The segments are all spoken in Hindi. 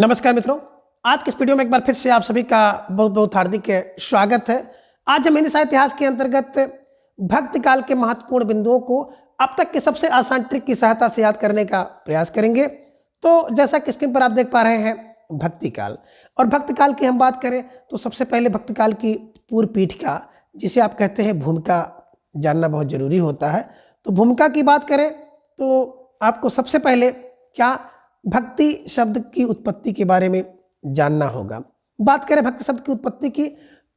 नमस्कार मित्रों, आज के इस वीडियो में एक बार फिर से आप सभी का बहुत बहुत हार्दिक स्वागत है। आज हम हिंदी साहित्य इतिहास के अंतर्गत भक्त काल के महत्वपूर्ण बिंदुओं को अब तक के सबसे आसान ट्रिक की सहायता से याद करने का प्रयास करेंगे। तो जैसा कि स्क्रीन पर आप देख पा रहे हैं, भक्ति काल और भक्त काल की हम बात करें तो सबसे पहले भक्त काल की पूर्व पीठिका, जिसे आप कहते हैं भूमिका, जानना बहुत जरूरी होता है। तो भूमिका की बात करें तो आपको सबसे पहले क्या भक्ति शब्द की उत्पत्ति के बारे में जानना होगा। बात करें भक्ति शब्द की उत्पत्ति की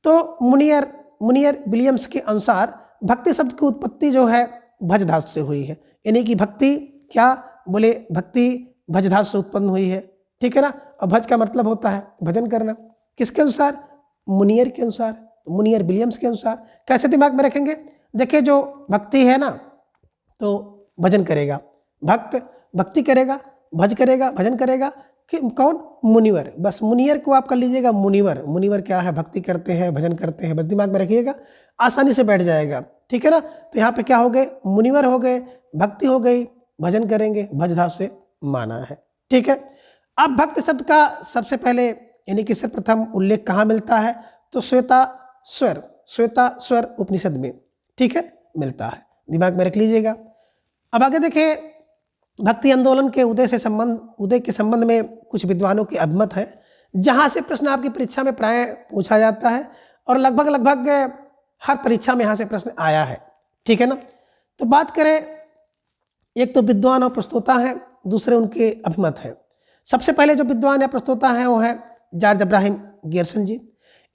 तो मुनियर विलियम्स के अनुसार भक्ति शब्द की उत्पत्ति जो है भज धातु से हुई है। यानी कि भक्ति क्या बोले, भक्ति भज धातु से उत्पन्न हुई है, ठीक है ना। और भज का मतलब होता है भजन करना। किसके अनुसार? मुनियर के अनुसार, तो मुनियर विलियम्स के अनुसार। कैसे दिमाग में रखेंगे? देखिए, जो भक्ति है ना तो भजन करेगा, भक्त भक्ति करेगा, भज करेगा, भजन करेगा। कि कौन? मुनिवर। बस मुनियर को आप कर लीजिएगा मुनिवर। मुनिवर क्या है? भक्ति करते हैं, भजन करते हैं। बस दिमाग में रखिएगा, आसानी से बैठ जाएगा, ठीक है ना। तो यहाँ पे क्या हो गए? मुनिवर हो गए, भक्ति हो गई, भजन करेंगे, भज धातु से माना है, ठीक है। अब भक्त शब्द का सबसे पहले यानी कि सर्वप्रथम उल्लेख कहाँ मिलता है? तो श्वेता स्वर उपनिषद में, ठीक है, मिलता है। दिमाग में रख लीजिएगा। अब आगे देखें, भक्ति आंदोलन के उदय के संबंध में कुछ विद्वानों की अभिमत है, जहां से प्रश्न आपकी परीक्षा में प्राय पूछा जाता है और लगभग हर परीक्षा में यहां से प्रश्न आया है, ठीक है ना। तो बात करें, एक तो विद्वान और प्रस्तोता हैं, दूसरे उनके अभिमत हैं। सबसे पहले जो विद्वान या प्रस्तोता हैं वो है जॉर्ज इब्राहिम गियर्सन जी।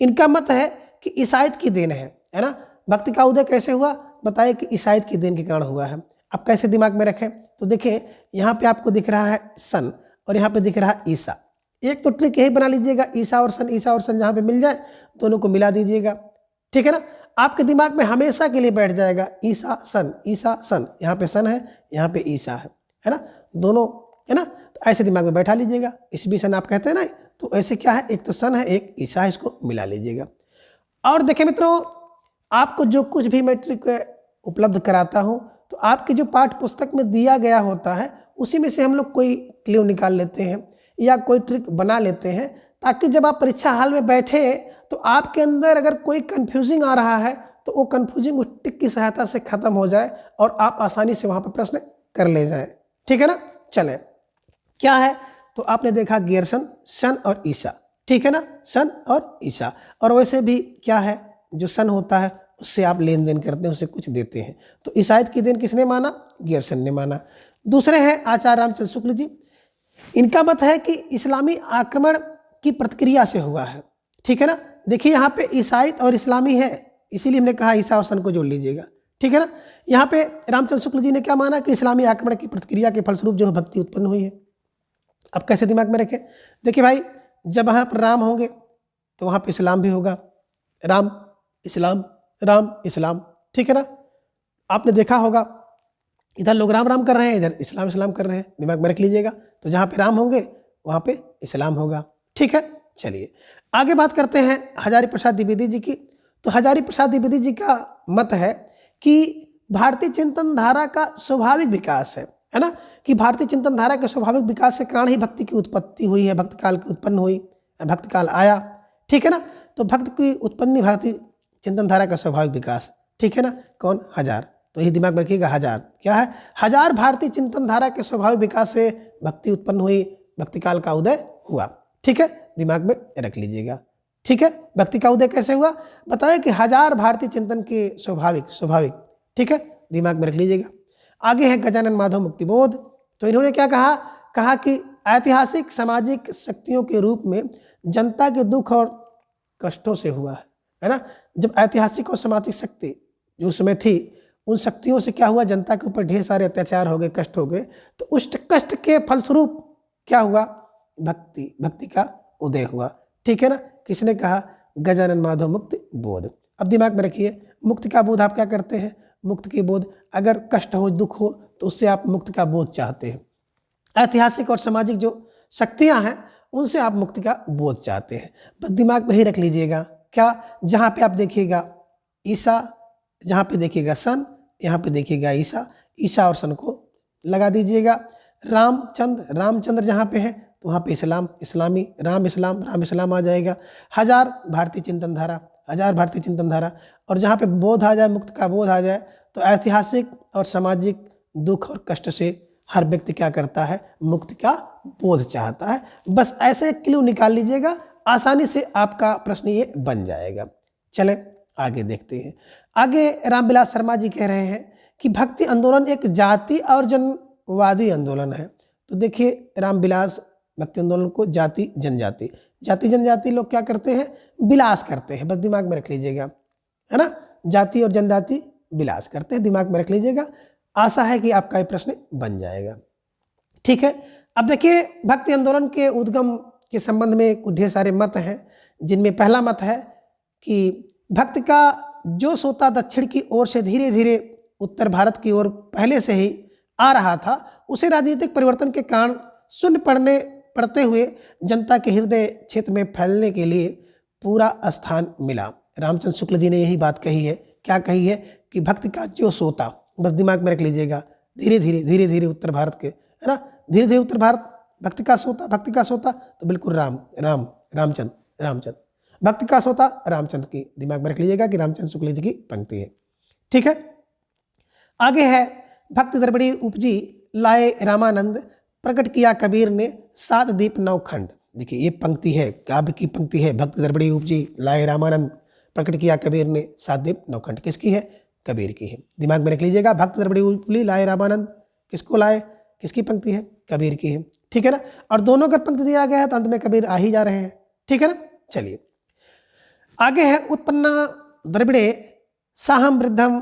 इनका मत है कि ईसाइत की देन है ना। भक्ति का उदय कैसे हुआ? बताए कि ईसाइत की देन के कारण हुआ है। अब कैसे दिमाग में रखें? तो देखिए, यहाँ पे आपको दिख रहा है सन और यहाँ पे दिख रहा है ईसा। एक तो ट्रिक यही बना लीजिएगा, ईसा और सन जहाँ पे मिल जाए दोनों को मिला दीजिएगा, ठीक है ना। आपके दिमाग में हमेशा के लिए बैठ जाएगा ईसा सन। यहाँ पे सन है, यहाँ पे ईसा है ना, दोनों है ना। तो ऐसे दिमाग में बैठा लीजिएगा। इस भी सन आप कहते हैं ना, तो ऐसे क्या है, एक तो सन है, एक ईसा है, इसको मिला लीजिएगा। और देखिए मित्रों, आपको जो कुछ भी मैं ट्रिक उपलब्ध कराता हूँ तो आपके जो पाठ्य पुस्तक में दिया गया होता है उसी में से हम लोग कोई क्लू निकाल लेते हैं या कोई ट्रिक बना लेते हैं, ताकि जब आप परीक्षा हाल में बैठे तो आपके अंदर अगर कोई कंफ्यूजिंग आ रहा है तो वो कंफ्यूजिंग उस ट्रिक की सहायता से खत्म हो जाए और आप आसानी से वहाँ पर प्रश्न कर ले जाए, ठीक है ना। चले, क्या है? तो आपने देखा गियर्सन, सन और ईसा, ठीक है ना, सन और ईसा। और वैसे भी क्या है, जो सन होता है उससे आप लेन देन करते हैं, उसे कुछ देते हैं। तो ईसाइत की देन किसने माना? गियर्सन ने माना। दूसरे हैं आचार्य रामचंद्र शुक्ल जी। इनका मत है कि इस्लामी आक्रमण की प्रतिक्रिया से हुआ है, ठीक है ना। देखिए, यहाँ पे ईसाइत और इस्लामी है, इसीलिए हमने कहा ईसा और सन को जोड़ लीजिएगा, ठीक है ना। यहाँ पे रामचंद्र शुक्ल जी ने क्या माना कि इस्लामी आक्रमण की प्रतिक्रिया के फलस्वरूप जो भक्ति उत्पन्न हुई है। अब कैसे दिमाग में रखें? देखिए भाई, जब वहाँ पर राम होंगे तो वहाँ पर इस्लाम भी होगा। राम इस्लाम, ठीक है ना। आपने देखा होगा इधर लोग राम राम कर रहे हैं, इधर इस्लाम कर रहे हैं। दिमाग में रख लीजिएगा। तो जहाँ पे राम होंगे वहाँ पे इस्लाम होगा, ठीक है। चलिए आगे बात करते हैं हजारी प्रसाद द्विवेदी जी की। तो हजारी प्रसाद द्विवेदी जी का मत है कि भारतीय चिंतन धारा का स्वाभाविक विकास है ना, कि भारतीय चिंतन धारा के स्वाभाविक विकास के कारण ही भक्ति की उत्पत्ति हुई है, भक्त काल की उत्पन्न हुई, भक्त काल आया, ठीक है ना। तो भक्त की उत्पत्ति भारतीय चिंतन धारा का स्वाभाविक विकास, ठीक है ना। कौन? हजार। तो यही दिमाग में रखिएगा, हजार क्या है? हजार भारतीय चिंतन धारा के स्वाभाविक विकास से भक्ति उत्पन्न हुई, भक्ति काल का उदय हुआ, ठीक है। दिमाग में रख लीजिएगा, ठीक है। भक्ति का उदय कैसे हुआ? बताया कि हजार भारतीय चिंतन के स्वाभाविक, ठीक है, दिमाग में रख लीजिएगा। आगे है गजानन माधव मुक्तिबोध। तो इन्होंने क्या कहा कि ऐतिहासिक सामाजिक शक्तियों के रूप में जनता के दुख और कष्टों से हुआ है ना। जब ऐतिहासिक और सामाजिक शक्ति जो उस समय थी, उन शक्तियों से क्या हुआ? जनता के ऊपर ढेर सारे अत्याचार हो गए, कष्ट हो गए। तो उस कष्ट के फलस्वरूप क्या हुआ? भक्ति का उदय हुआ, ठीक है ना। किसने कहा? गजानन माधव मुक्ति बोध। अब दिमाग में रखिए, मुक्ति का बोध आप क्या करते हैं? मुक्ति के बोध, अगर कष्ट हो, दुख हो, तो उससे आप मुक्ति का बोध चाहते हैं। ऐतिहासिक और सामाजिक जो शक्तियां हैं उनसे आप मुक्ति का बोध चाहते हैं। बस दिमाग में ही रख लीजिएगा। क्या? जहाँ पे आप देखिएगा ईसा, जहाँ पे देखिएगा सन, यहाँ पे देखिएगा ईसा और सन को लगा दीजिएगा। रामचंद्र जहाँ पे है तो वहाँ पे इस्लाम, इस्लामी, राम इस्लाम, राम इस्लाम आ जाएगा। हजार भारतीय चिंतन धारा, हजार भारतीय चिंतन धारा। और जहाँ पे बोध आ जाए, मुक्त का बोध आ जाए, तो ऐतिहासिक और सामाजिक दुख और कष्ट से हर व्यक्ति क्या करता है, मुक्ति का बोध चाहता है। बस ऐसे क्लू निकाल लीजिएगा, आसानी से आपका प्रश्न ये बन जाएगा। चले आगे देखते हैं। आगे रामविलास शर्मा जी कह रहे हैं कि भक्ति आंदोलन एक जाति और जनवादी आंदोलन है। तो देखिए, रामविलास भक्ति आंदोलन को जाति जनजाति, जाति जनजाति लोग क्या करते हैं, विलास करते हैं, बस दिमाग में रख लीजिएगा, है ना। जाति और जनजाति विलास करते हैं, दिमाग में रख लीजिएगा। आशा है कि आपका ये प्रश्न बन जाएगा। ठीक है, अब देखिए, भक्ति आंदोलन के उद्गम के संबंध में कुछ ढेर सारे मत हैं, जिनमें पहला मत है कि भक्ति का जो सोता दक्षिण की ओर से धीरे धीरे उत्तर भारत की ओर पहले से ही आ रहा था, उसे राजनीतिक परिवर्तन के कारण शून्य पड़ते हुए जनता के हृदय क्षेत्र में फैलने के लिए पूरा स्थान मिला। रामचंद्र शुक्ल जी ने यही बात कही है। क्या कही है कि भक्ति का जो सोता, बस दिमाग में रख लीजिएगा, धीरे धीरे उत्तर भारत के, है ना, धीरे धीरे उत्तर भारत, भक्ति का सोता, भक्ति का सोता, तो बिल्कुल रामचंद्र, भक्ति का सोता रामचंद्र की, दिमाग में रख लीजिएगा कि रामचंद्र शुक्ल जी की पंक्ति है। ठीक है, आगे है, भक्ति दरबड़ी उपजी लाए रामानंद, प्रकट किया कबीर ने 7 दीप 9 खंड। देखिए, ये पंक्ति है, काव्य की पंक्ति है। भक्ति दरबड़ी उपजी लाए रामानंद, प्रकट किया कबीर ने 7 दीप 9 खंड, किसकी है, कबीर की है। दिमाग में रख लीजिएगा, भक्ति दरबड़ी उपजी लाए रामानंद, किसको लाए, किसकी पंक्ति है, कबीर की है। ठीक है ना, और दोनों का पंक्ति दिया गया है तो अंत में कबीर आ ही जा रहे हैं। ठीक है ना, चलिए आगे है, उत्पन्ना द्रविड़े साहम वृद्धम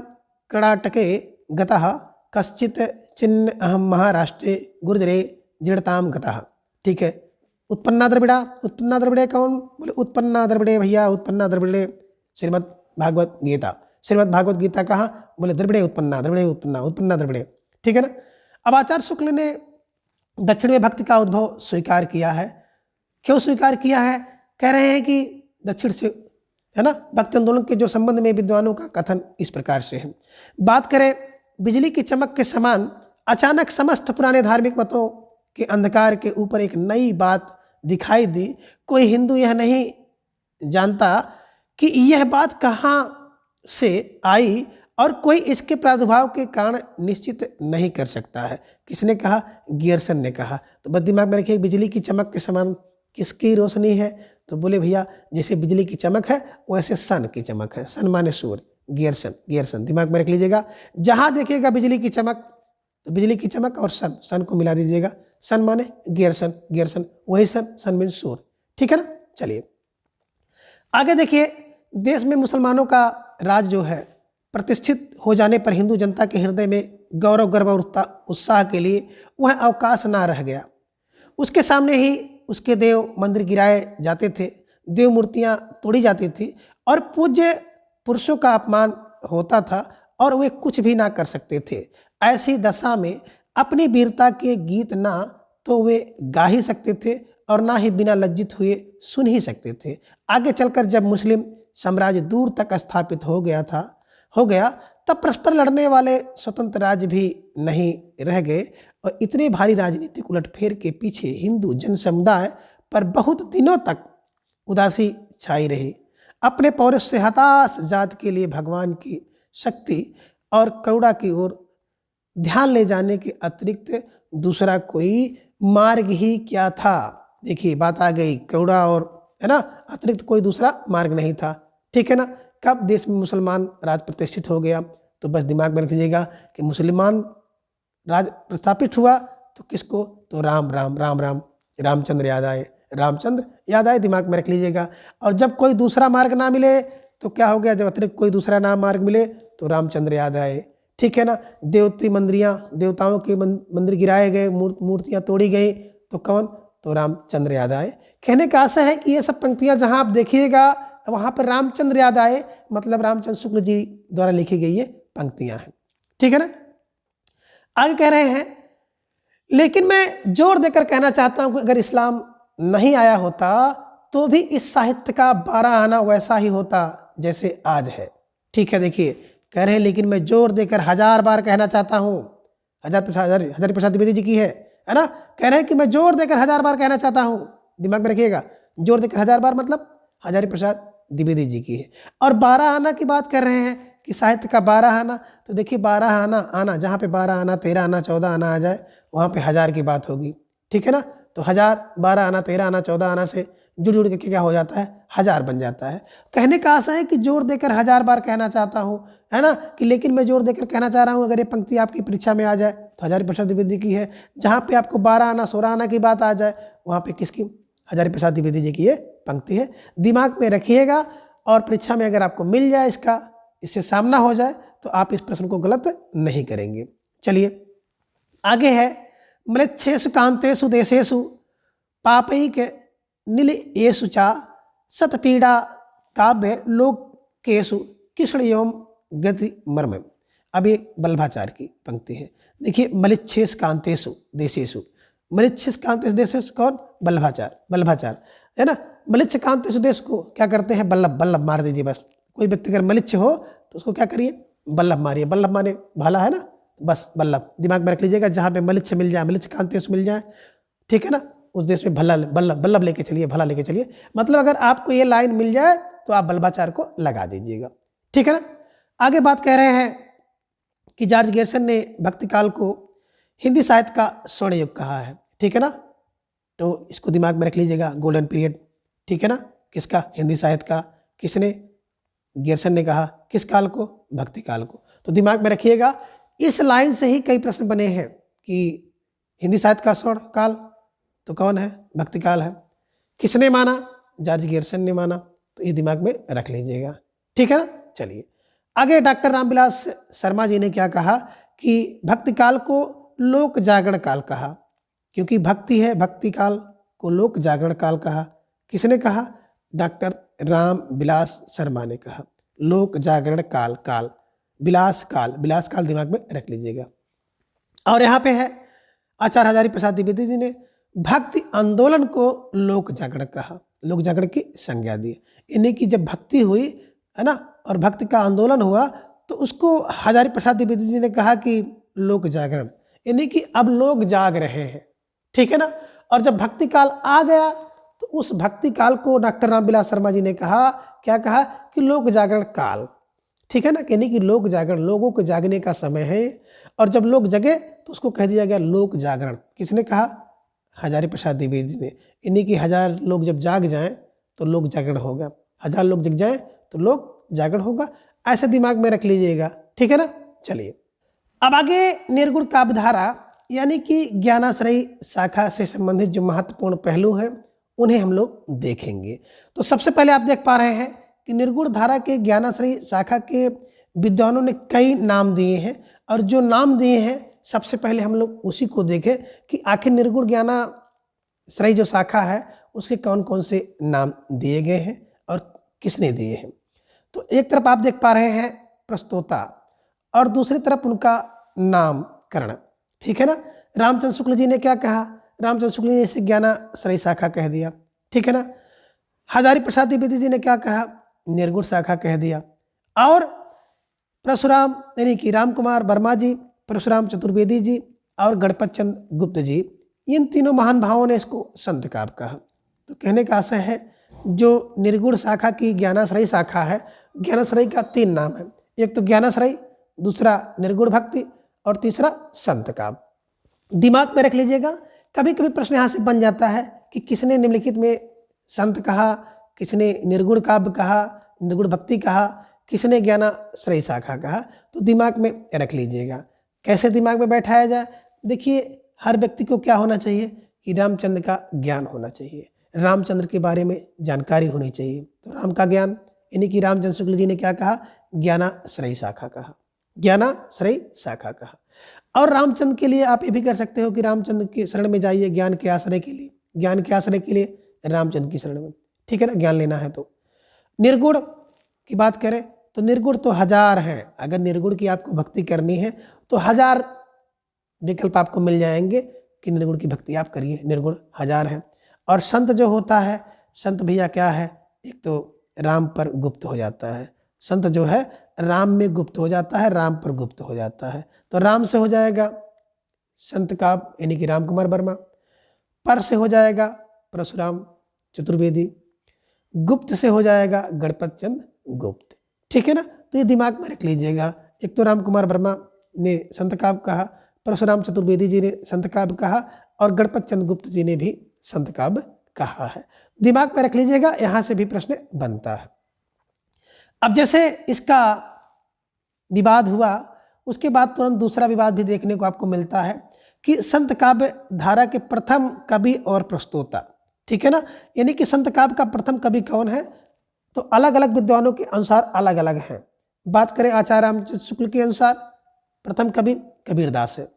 कर्णाटके गतः कश्चित चिन्ह अहम महाराष्ट्रे गुर्जरे जीर्णताम गतः। ठीक है, उत्पन्ना द्रविड़े कौन, बोले उत्पन्ना द्रविड़े भैया, उत्पन्ना द्रविड़े श्रीमद् भागवत गीता कहाँ, बोले द्रविड़े उत्पन्ना द्रविड़े। ठीक है ना। अब आचार्य शुक्ल ने दक्षिण में भक्ति का उद्भव स्वीकार किया है। क्यों स्वीकार किया है, कह रहे हैं कि दक्षिण से, है ना, भक्ति आंदोलन के जो संबंध में विद्वानों का कथन इस प्रकार से है। बात करें बिजली की चमक के समान अचानक समस्त पुराने धार्मिक मतों के अंधकार के ऊपर एक नई बात दिखाई दी। कोई हिंदू यह नहीं जानता कि यह बात कहाँ से आई और कोई इसके प्रादुर्भाव के कारण निश्चित नहीं कर सकता है। किसने कहा, गियर्सन ने कहा। तो बस दिमाग में रखिए, बिजली की चमक के समान किसकी रोशनी है, तो बोले भैया जैसे बिजली की चमक है वैसे सन की चमक है। सन माने सूर्य, गियर्सन, दिमाग में रख लीजिएगा। जहाँ देखिएगा बिजली की चमक, तो बिजली की चमक और सन को मिला दीजिएगा। सन माने गियर्सन, वही सन मीन सूर्य। ठीक है ना, चलिए आगे देखिए, देश में मुसलमानों का राज जो है प्रतिष्ठित हो जाने पर हिंदू जनता के हृदय में गौरव, गर्व और उत्साह के लिए वह अवकाश ना रह गया। उसके सामने ही उसके देव मंदिर गिराए जाते थे, देव मूर्तियां तोड़ी जाती थी और पूज्य पुरुषों का अपमान होता था और वे कुछ भी ना कर सकते थे। ऐसी दशा में अपनी वीरता के गीत ना तो वे गा ही सकते थे और ना ही बिना लज्जित हुए सुन ही सकते थे। आगे चलकर जब मुस्लिम साम्राज्य दूर तक स्थापित हो गया तब परस्पर लड़ने वाले स्वतंत्र राज्य भी नहीं रह गए और इतने भारी राजनीतिक उलटफेर के पीछे हिंदू जन समुदाय पर बहुत दिनों तक उदासी छाई रही। अपने पौरुष से हताश जात के लिए भगवान की शक्ति और करुणा की ओर ध्यान ले जाने के अतिरिक्त दूसरा कोई मार्ग ही क्या था। देखिए बात आ गई, करुणा और, है ना, अतिरिक्त कोई दूसरा मार्ग नहीं था। ठीक है ना। कब देश में मुसलमान राज प्रतिष्ठित हो गया, तो बस दिमाग में रख लीजिएगा कि मुसलमान राज प्रस्थापित हुआ तो किसको, तो रामचंद्र याद आए, दिमाग में रख लीजिएगा। और जब कोई दूसरा मार्ग ना मिले तो क्या हो गया, जब अतिरिक्त कोई दूसरा मार्ग मिले तो रामचंद्र याद आए। ठीक है ना। देवताओं के मंदिर गिराए गए, मूर्तियां तोड़ी गई, तो कौन, तो रामचंद्र याद आए। कहने का आशा है कि ये सब पंक्तियां जहां आप देखिएगा वहां पर रामचंद्र याद आए, मतलब रामचंद्र शुक्ल जी द्वारा लिखी गई ये पंक्तियां हैं। ठीक है ना। आगे कह रहे हैं, लेकिन मैं जोर देकर कहना चाहता हूं कि अगर इस्लाम नहीं आया होता तो भी इस साहित्य का 12 आना वैसा ही होता जैसे आज है। ठीक है, देखिए कह रहे हैं, लेकिन मैं जोर देकर 1000 बार कहना चाहता हूं, हजारी प्रसाद द्विवेदी जी की है, है ना। कह रहे हैं कि मैं जोर देकर 1000 बार कहना चाहता हूँ, दिमाग में रखिएगा, जोर देकर 1000 बार मतलब हजारी प्रसाद द्विवेदी जी की है। और 12 आना की बात कर रहे हैं कि साहित्य का 12 आना, तो देखिए 12 आना जहाँ पे 12 आना 13 आना 14 आना आ जाए वहाँ पे 1000 की बात होगी, ठीक है ना। तो 1000, 12 आना 13 आना 14 आना से जुड़ जुड़ के क्या हो जाता है, 1000 बन जाता है। कहने का आशा है कि जोर देकर 1000 बार कहना चाहता हूँ, है ना, कि लेकिन मैं जोर देकर कहना चाह रहा हूँ अगर ये पंक्ति आपकी परीक्षा में आ जाए तो हजारी प्रसाद द्विवेदी की है। जहाँ पे आपको 12 आना 16 आना की बात आ जाए वहाँ पे किसकी, हजारी प्रसाद द्विवेदी जी की ये पंक्ति है। दिमाग में रखिएगा और परीक्षा में अगर आपको मिल जाए इससे सामना हो जाए तो आप इस प्रश्न को गलत नहीं करेंगे। चलिए आगे है, म्लेच्छेषु कांतेषु देशेषु पापैक निलयेषु चा सतपीड़ा काव्य लोकेषु कृष्णयोम गति मर्म। अब ये वल्लभाचार्य की पंक्ति है। देखिए मलिच्छेष कांतेषु देशेषु, मलिच्छेष कांतेषु देशेषु कौन, वल्लभाचार्य है ना। मलिच्छ कांतेषु देश को क्या करते हैं, बल्लभ मार दीजिए बस। कोई व्यक्ति अगर मलिच्छ हो तो उसको क्या करिए, बल्लभ मारिए। बल्लभ माने भाला है ना, बस बल्लभ दिमाग में रख लीजिएगा। जहाँ पे मलिच्छ मिल जाए, मलिच्छ कांतेषु मिल जाए, ठीक है ना, उस देश में बल्लभ लेके चलिए, भला लेके चलिए। मतलब अगर आपको ये लाइन मिल जाए तो आप वल्लभाचार्य को लगा दीजिएगा, ठीक है ना। आगे बात कह रहे हैं कि जॉर्ज गेरसन ने भक्ति काल को हिंदी साहित्य का स्वर्ण युग कहा है, ठीक है ना। तो इसको दिमाग में रख लीजिएगा, गोल्डन पीरियड, ठीक है ना। किसका, हिंदी साहित्य का। किसने, गेरसन ने कहा। किस काल को, भक्ति काल को। तो दिमाग में रखिएगा, इस लाइन से ही कई प्रश्न बने हैं कि हिंदी साहित्य का स्वर्ण काल तो कौन है, भक्ति काल है। किसने माना, जॉर्ज गेरसन ने माना। तो ये दिमाग में रख लीजिएगा, ठीक है ना। चलिए आगे, डॉक्टर रामविलास शर्मा जी ने क्या कहा कि भक्ति काल को लोक जागरण काल कहा, क्योंकि भक्ति है, भक्ति काल को लोक जागरण काल कहा। किसने कहा, डॉक्टर रामविलास शर्मा ने कहा। लोक जागरण काल, विलास काल दिमाग में रख लीजिएगा। और यहाँ पे है, आचार्य हजारी प्रसाद द्विवेदी जी ने भक्ति आंदोलन को लोक जागरण कहा, लोक जागरण की संज्ञा दी। इन्हीं की जब भक्ति हुई है ना और भक्ति का आंदोलन हुआ तो उसको हजारी प्रसाद द्विवेदी जी ने कहा कि लोक जागरण, यानी कि अब लोग जाग रहे हैं, ठीक है ना। और जब भक्ति काल आ गया तो उस भक्ति काल को डॉक्टर रामविलास शर्मा जी ने कहा, क्या कहा कि लोक जागरण काल, ठीक है ना। यानी कि लोक जागरण, लोगों के जागने का समय है। और जब लोग जगे तो उसको कह दिया गया लोक जागरण। किसने कहा, हजारी प्रसाद द्विवेदी ने। इन्हीं की 1000 लोग जब जाग जाएं तो लोक जागरण होगा, 1000 लोग जग जाएं तो लोक जागरण होगा। ऐसे दिमाग में रख लीजिएगा, ठीक है ना। चलिए अब आगे निर्गुण काव्यधारा यानी कि ज्ञानाश्रयी शाखा से संबंधित जो महत्वपूर्ण पहलू हैं उन्हें हम लोग देखेंगे। तो सबसे पहले आप देख पा रहे हैं कि निर्गुण धारा के ज्ञानाश्रयी शाखा के विद्वानों ने कई नाम दिए हैं, और जो नाम दिए हैं सबसे पहले हम लोग उसी को देखें कि आखिर निर्गुण ज्ञानाश्रयी जो शाखा है उसके कौन कौन से नाम दिए गए हैं और किसने दिए हैं। तो एक तरफ आप देख पा रहे हैं प्रस्तोता और दूसरी तरफ उनका नामकरण, ठीक है ना। रामचंद्र शुक्ल जी ने क्या कहा, रामचंद्र शुक्ल जी ने इसे ज्ञानाश्रयी शाखा कह दिया, ठीक है ना। हजारी प्रसाद द्विवेदी जी ने क्या कहा, निर्गुण शाखा कह दिया। और परशुराम यानी कि राम कुमार वर्मा जी, परशुराम चतुर्वेदी जी और गणपत चंद गुप्त जी, इन तीनों महान भावों ने इसको संत काव्य कहा। तो कहने का आशय है जो निर्गुण शाखा की ज्ञानाश्रयी शाखा है, ज्ञानाश्रयी का 3 नाम है, एक तो ज्ञानाश्रयी, दूसरा निर्गुण भक्ति और तीसरा संत काव्य। दिमाग में रख लीजिएगा, कभी कभी प्रश्न यहाँ से बन जाता है कि किसने निम्नलिखित में संत कहा, किसने निर्गुण काव्य कहा, निर्गुण भक्ति कहा, किसने ज्ञानाश्रयी शाखा कहा। तो दिमाग में रख लीजिएगा। कैसे दिमाग में बैठाया जाए, देखिए हर व्यक्ति को क्या होना चाहिए कि रामचंद्र का ज्ञान होना चाहिए, रामचंद्र के बारे में जानकारी होनी चाहिए। तो राम का ज्ञान यानी कि रामचंद्र शुक्ल जी ने क्या कहा, ज्ञानाश्रयी शाखा कहा, ज्ञानाश्रयी शाखा कहा। और रामचंद्र के लिए आप ये भी कर सकते हो कि रामचंद्र की शरण में जाइए ज्ञान के आश्रय के लिए, ज्ञान के आश्रय के लिए रामचंद्र की शरण में, ठीक है ना, ज्ञान लेना है। तो निर्गुण की बात करें तो निर्गुण तो 1000 हैं। अगर निर्गुण की आपको भक्ति करनी है तो 1000 विकल्प आपको मिल जाएंगे कि निर्गुण की भक्ति आप करिए, निर्गुण 1000 हैं। और संत जो होता है, संत भैया क्या है, एक तो राम पर गुप्त हो जाता है, संत जो है राम में गुप्त हो जाता है, राम पर गुप्त हो जाता है। तो राम से हो जाएगा संत काब यानी कि राम कुमार वर्मा। पर से हो जाएगा परशुराम चतुर्वेदी। गुप्त से हो जाएगा गणपत चंद गुप्त। ठीक है ना, तो ये दिमाग में रख लीजिएगा। एक तो राम कुमार वर्मा ने संत काब कहा, परशुराम चतुर्वेदी जी ने संत काब कहा और गणपत चंद गुप्त जी ने भी संत काब कहा है। दिमाग में रख लीजिएगा, यहां से भी प्रश्न बनता है। अब जैसे इसका विवाद हुआ, उसके बाद तुरंत दूसरा विवाद भी देखने को आपको मिलता है कि संत काव्य धारा के प्रथम कवि और प्रस्तोता। ठीक है ना, यानी कि संत काव्य का प्रथम कवि कौन है, तो अलग अलग विद्वानों के अनुसार अलग अलग हैं। बात करें आचार्य रामचंद्र शुक्ल के अनुसार प्रथम कवि कबीरदास है।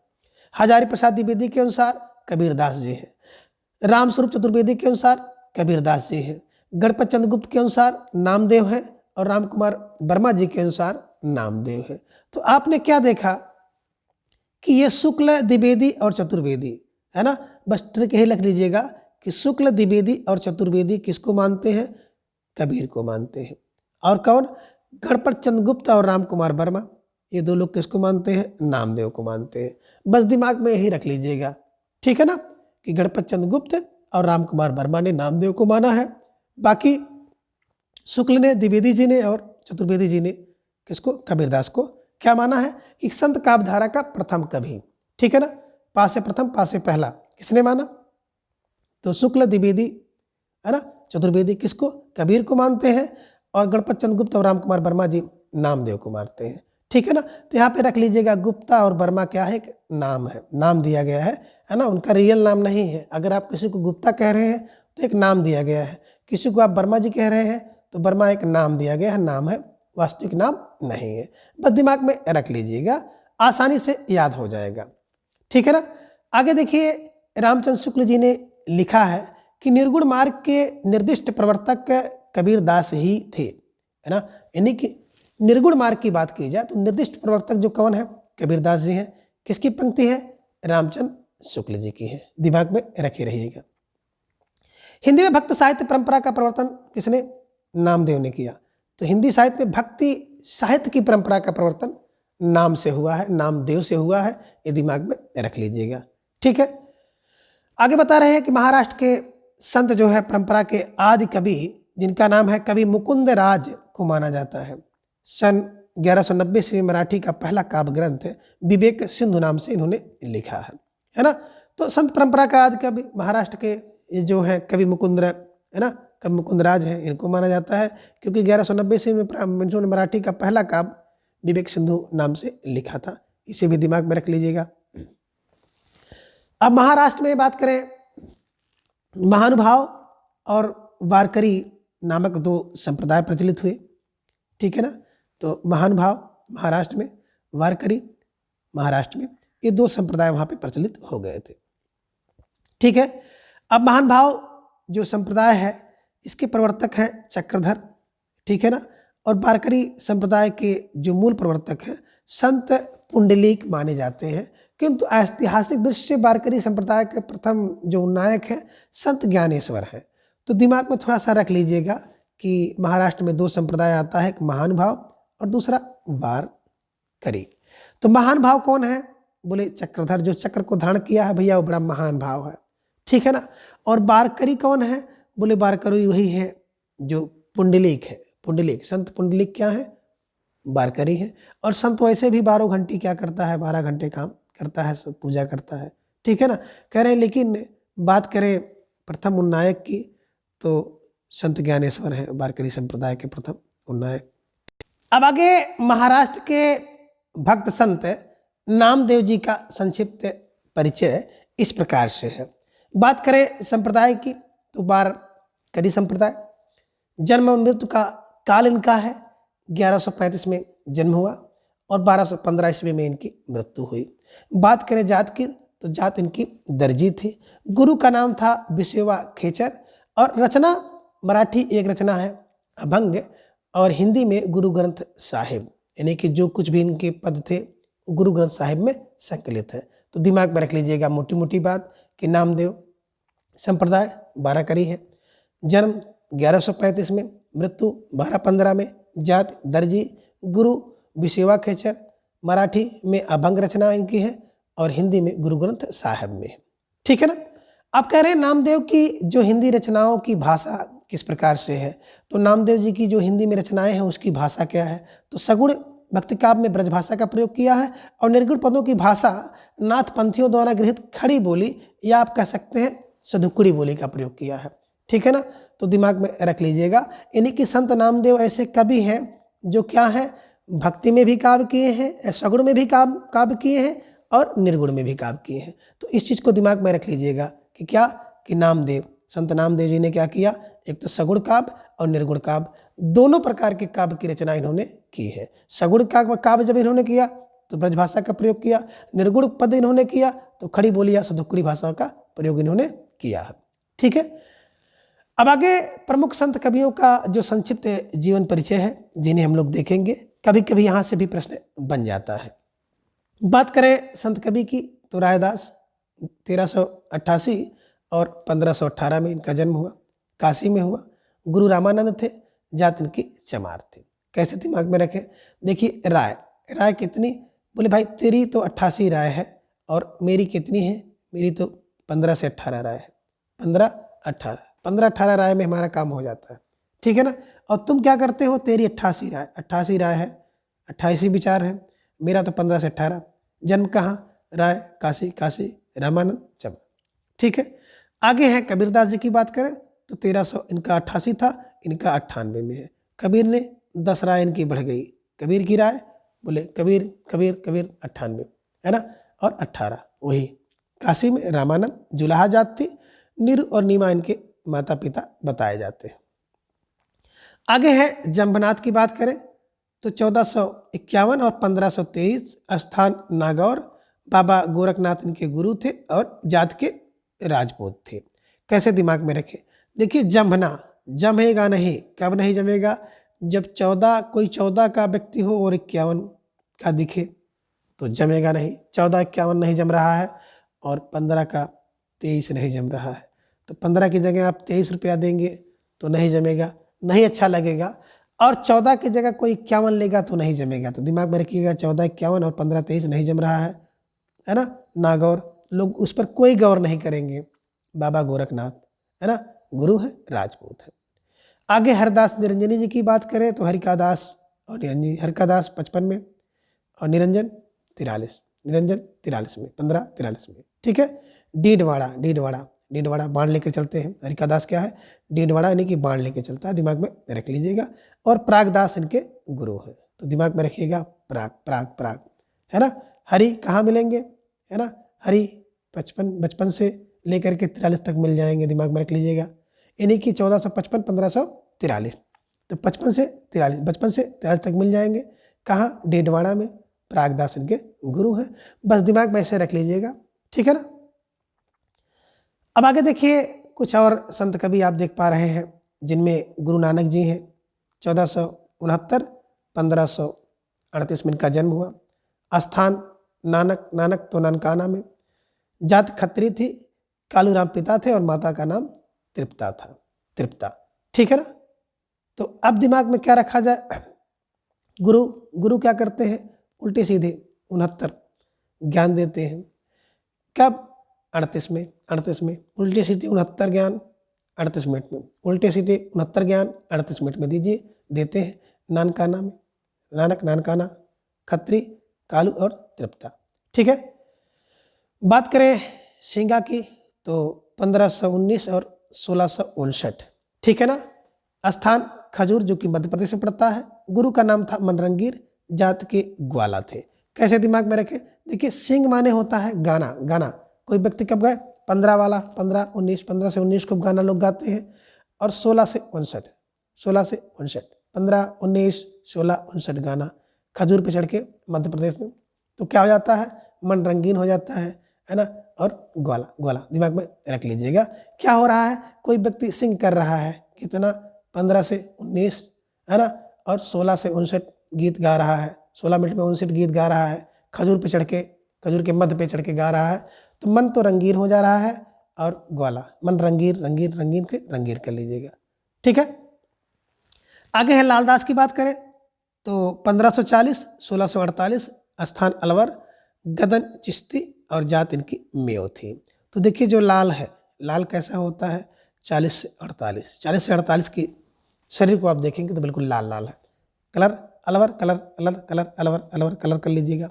हजारी प्रसाद द्विवेदी के अनुसार कबीरदास जी हैं। रामस्वरूप चतुर्वेदी के अनुसार कबीरदास जी हैं। गणपत चंद्र गुप्त के अनुसार नामदेव हैं और राम कुमार वर्मा जी के अनुसार नामदेव है। तो आपने क्या देखा कि ये शुक्ल द्विवेदी और चतुर्वेदी है ना, बस ट्रिक यही लिख लीजिएगा कि शुक्ल द्विवेदी और चतुर्वेदी किसको मानते हैं, कबीर को मानते हैं। और कौन, गणपत चंद्र गुप्त और राम कुमार वर्मा, ये दो लोग किसको मानते हैं, नामदेव को मानते हैं। बस दिमाग में यही रख लीजिएगा। ठीक है ना, कि गणपत चंद्र गुप्त और राम कुमार वर्मा ने नामदेव को माना है, बाकी शुक्ल ने, द्विवेदी जी ने और चतुर्वेदी जी ने किसको, कबीरदास को क्या माना है कि संत काव्य धारा का प्रथम कवि। ठीक है ना, पास से प्रथम पास से पहला किसने माना, तो शुक्ल द्विवेदी है ना, चतुर्वेदी किसको, कबीर को मानते हैं और गणपत चंद्र गुप्त और राम कुमार वर्मा जी नामदेव को मानते हैं। ठीक है ना, तो यहाँ पे रख लीजिएगा गुप्ता और वर्मा क्या है, एक नाम है, नाम दिया गया है ना, उनका रियल नाम नहीं है। अगर आप किसी को गुप्ता कह रहे हैं तो एक नाम दिया गया है, किसी को आप वर्मा जी कह रहे हैं तो वर्मा एक नाम दिया गया है, नाम है, वास्तविक नाम नहीं है। बस दिमाग में रख लीजिएगा, आसानी से याद हो जाएगा। ठीक है ना, आगे देखिए रामचंद्र शुक्ल जी ने लिखा है कि निर्गुण मार्ग के निर्दिष्ट प्रवर्तक कबीरदास ही थे, है ना, यानी कि निर्गुण मार्ग की बात की जाए तो निर्दिष्ट प्रवर्तक जो कौन है, कबीरदास जी हैं। किसकी पंक्ति है, रामचंद्र शुक्ल जी की है, दिमाग में रखे रहिएगा। हिंदी में भक्त साहित्य परंपरा का प्रवर्तन किसने, नामदेव ने किया। तो हिंदी साहित्य में भक्ति साहित्य की परंपरा का प्रवर्तन नाम से हुआ है, नामदेव से हुआ है, ये दिमाग में रख लीजिएगा। ठीक है, आगे बता रहे हैं कि महाराष्ट्र के संत जो है परंपरा के आदि कवि, जिनका नाम है कवि मुकुंद राज को माना जाता है। सन 1190 से मराठी का पहला काव्य ग्रंथ विवेक सिंधु नाम से इन्होंने लिखा है ना। तो संत परंपरा का आदि कवि महाराष्ट्र के ये जो है कवि मुकुंद है ना, कवि मुकुंद राज है, इनको माना जाता है क्योंकि 1190 से इन्होंने मराठी का पहला काव्य विवेक सिंधु नाम से लिखा था। इसे भी दिमाग में रख लीजिएगा। अब महाराष्ट्र में बात करें, महानुभाव और वारकरी नामक दो संप्रदाय प्रचलित हुए। ठीक है ना, तो महानुभाव महाराष्ट्र में, वारकरी महाराष्ट्र में, ये दो संप्रदाय वहाँ पे प्रचलित हो गए थे। ठीक है, अब महानुभाव जो संप्रदाय है इसके प्रवर्तक हैं चक्रधर। ठीक है ना, और वारकरी संप्रदाय के जो मूल प्रवर्तक हैं संत पुंडलीक माने जाते हैं, किंतु ऐतिहासिक दृष्टि से वारकरी संप्रदाय के प्रथम जो नायक हैं संत ज्ञानेश्वर हैं। तो दिमाग में थोड़ा सा रख लीजिएगा कि महाराष्ट्र में दो संप्रदाय आता है, एक महानुभाव और दूसरा वारकरी। तो महानुभाव कौन है, बोले चक्रधर, जो चक्र को धारण किया है भैया वो बड़ा महान भाव है। ठीक है ना, और वारकरी कौन है, बोले वारकरी वही है जो पुंडलीक है। पुंडलीक, संत पुंडलीक क्या है, वारकरी है। और संत वैसे भी 12 घंटे क्या करता है, 12 घंटे काम करता है, सब पूजा करता है। ठीक है ना, कह रहे हैं लेकिन बात करें प्रथम उन्नायक की तो संत ज्ञानेश्वर है वारकरी संप्रदाय के प्रथम उन्नायक। अब आगे महाराष्ट्र के भक्त संत नामदेव जी का संक्षिप्त परिचय इस प्रकार से है। बात करें संप्रदाय की तो वारकरी संप्रदाय, जन्म मृत्यु का काल इनका है 1135 में जन्म हुआ और 1215 ईस्वी में इनकी मृत्यु हुई। बात करें जात की तो जात इनकी दर्जी थी। गुरु का नाम था विश्वा खेचर और रचना मराठी एक रचना है अभंग और हिंदी में गुरु ग्रंथ साहिब, यानी कि जो कुछ भी इनके पद थे गुरु ग्रंथ साहिब में संकलित है। तो दिमाग में रख लीजिएगा मोटी मोटी बात कि नामदेव संप्रदाय वारकरी है, जन्म 1135 में, मृत्यु 1215 में, जात दर्जी, गुरु विश्वा खेचर, मराठी में अभंग रचना इनकी है और हिंदी में गुरु ग्रंथ साहिब में है। ठीक है ना। आप कह रहे हैं नामदेव की जो हिंदी रचनाओं की भाषा किस प्रकार से है, तो नामदेव जी की जो हिंदी में रचनाएं हैं उसकी भाषा क्या है, तो सगुण भक्ति काव्य में ब्रज भाषा का प्रयोग किया है और निर्गुण पदों की भाषा नाथ पंथियों द्वारा गृहीत खड़ी बोली या आप कह सकते हैं सधुकड़ी बोली का प्रयोग किया है। ठीक है ना। तो दिमाग में रख लीजिएगा। इन्हीं की संत नामदेव ऐसे कवि हैं जो क्या है, भक्ति में भी काव्य किए हैं, सगुण में भी काव्य किए हैं और निर्गुण में भी काव्य किए हैं। तो इस चीज़ को दिमाग में रख लीजिएगा कि क्या, कि नामदेव, संत नामदेव जी ने क्या किया, एक तो सगुण काव्य और निर्गुण काव्य दोनों प्रकार के काव्य की रचना इन्होंने की है। सगुण काव्य जब इन्होंने किया तो ब्रजभाषा का प्रयोग किया, निर्गुण पद इन्होंने किया तो खड़ी बोली या सधुकड़ी भाषा का प्रयोग इन्होंने किया है। ठीक है। अब आगे प्रमुख संत कवियों का जो संक्षिप्त जीवन परिचय है जिन्हें हम लोग देखेंगे। कभी कभी यहाँ से भी प्रश्न बन जाता है। बात करें संत कवि की तो रायदास 1388 और 1518 में इनका जन्म हुआ, काशी में हुआ। गुरु रामानंद थे, जात इनकी चमार थे। कैसे दिमाग में रखें, देखिए राय कितनी, बोले भाई तेरी तो 88 राय है और मेरी कितनी है, मेरी तो 15 से 18 राय है। 15-18 राय में हमारा काम हो जाता है। ठीक है ना। और तुम क्या करते हो, तेरी 88 राय है, 28 विचार है, मेरा तो 15 से 18। जन्म कहाँ, राय, काशी, रामानंद, चमा। ठीक है। आगे है कबीरदास जी की बात करें तो 1300 इनका 88 था, इनका 98 में है। कबीर ने 10 राय इनकी बढ़ गई। कबीर की राय, बोले कबीर 98 है ना, और 18 वही। काशी में रामानंद, जुलाहा जात थी। नीरू और नीमा इनके माता पिता बताए जाते हैं। आगे है जम्बनाथ की बात करें तो 1451 और 1523, स्थान नागौर, बाबा गोरखनाथ इनके गुरु थे और जात के राजपूत थे। कैसे दिमाग में रखें, देखिए जम्भना, जमेगा नहीं, कब नहीं जमेगा, जब 14 का व्यक्ति हो और 51 का दिखे तो जमेगा नहीं। 14-51 नहीं जम रहा है और 15 का 23 नहीं जम रहा है, तो 15 की जगह आप 23 रुपया देंगे तो नहीं जमेगा, नहीं अच्छा लगेगा। और 14 की जगह कोई 51 लेगा तो नहीं जमेगा। तो दिमाग में रखिएगा 14-51 और 15-23 नहीं जम रहा है ना। नागौर, लोग उस पर कोई गौर नहीं करेंगे। बाबा गोरखनाथ है ना, गुरु है, राजपूत है। आगे हरदास निरंजनी जी की बात करें तो हरिकादास और निरंजनी, हरकादास 55 में और निरंजन 43 में, 1543 में। ठीक है। डीडवाड़ा बाण लेकर चलते हैं। हरिकादास क्या है, डीडवाड़ा यानी कि बाण लेकर चलता है, दिमाग में रख लीजिएगा। और प्रागदास इनके गुरु हैं, तो दिमाग में रखिएगा प्राग है ना। हरि कहाँ मिलेंगे, है ना, हरि बचपन से लेकर के 43 तक मिल जाएंगे, दिमाग में रख लीजिएगा। इन्हीं की 1455 1543, तो 55 से 43, बचपन से 43 तक मिल जाएंगे। कहाँ, डीडवाड़ा में। प्रागदास इनके गुरु हैं। बस दिमाग में ऐसे रख लीजिएगा। ठीक है ना। अब आगे देखिए कुछ और संत कवि आप देख पा रहे हैं जिनमें गुरु नानक जी हैं। 1469 1538 में इनका जन्म हुआ। स्थान नानक तो ननकाना में। जात खत्री थी, कालूराम पिता थे और माता का नाम तृप्ता। ठीक है ना। तो अब दिमाग में क्या रखा जाए, गुरु क्या करते हैं, उल्टे सीधे 69 ज्ञान देते हैं। कब, 38 में। उल्टे सीधे 69 ज्ञान 38 मिनट में, उल्टे सीधे 69 ज्ञान 38 मिनट में देते हैं। नानकाना, खत्री, कालू और तृप्ता। ठीक है। बात करें सिंगा की तो 1519 और 1659। ठीक है ना। स्थान खजूर जो कि मध्य प्रदेश में पड़ता है। गुरु का नाम था मनरंगीर, जात के ग्वाला थे। कैसे दिमाग में रखें, देखिए सिंग माने होता है गाना। कोई व्यक्ति कब गाए, 15 वाला, 15 से 19 को गाना लोग गाते हैं। और 16 से 59 15, 19, 16, 59 गाना खजूर पे चढ़ के मध्य प्रदेश में, तो क्या हो जाता है, मन रंगीन हो जाता है ना। और ग्वाला दिमाग में रख लीजिएगा। क्या हो रहा है, कोई व्यक्ति सिंग कर रहा है, कितना, 15 से 19 है ना, और 16 से 59 गीत गा रहा है। 16 मिनट में 59 गीत गा रहा है, खजूर के मध्य पे चढ़ के गा रहा है। तो मन तो रंगीन हो जा रहा है और ग्वाला, मन रंगीर कर लीजिएगा। ठीक है। आगे है लालदास की बात करें तो 1540 1648, स्थान अलवर, गदन चिश्ती और जात इनकी मेव थी। तो देखिए जो लाल है, लाल कैसा होता है 40 से 48, 40 से 48 की शरीर को आप देखेंगे तो बिल्कुल लाल लाल है। Colour Alwar, colour अलर, colour Alwar, Alwar colour कर लीजिएगा,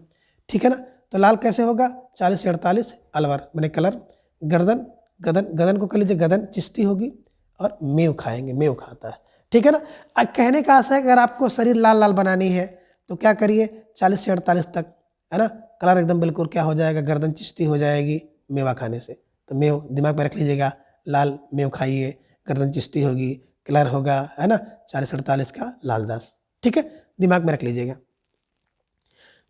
ठीक है ना। तो लाल कैसे होगा 40 से 48, अलवर मैंने कलर। गर्दन, गदन, गदन को कर लीजिए गदन चिश्ती होगी, और मेव खाएंगे, मेव खाता है, ठीक है ना। कहने का आशा है कि अगर आपको शरीर लाल लाल बनानी है तो क्या करिए 40 से 48 तक, है ना। कलर एकदम बिल्कुल क्या हो जाएगा, गर्दन चिश्ती हो जाएगी मेवा खाने से। तो मेव दिमाग में रख लीजिएगा, लाल मेव खाइए, गर्दन चिश्ती होगी, कलर होगा, है ना 40-48 का लाल दास, ठीक है, दिमाग में रख लीजिएगा।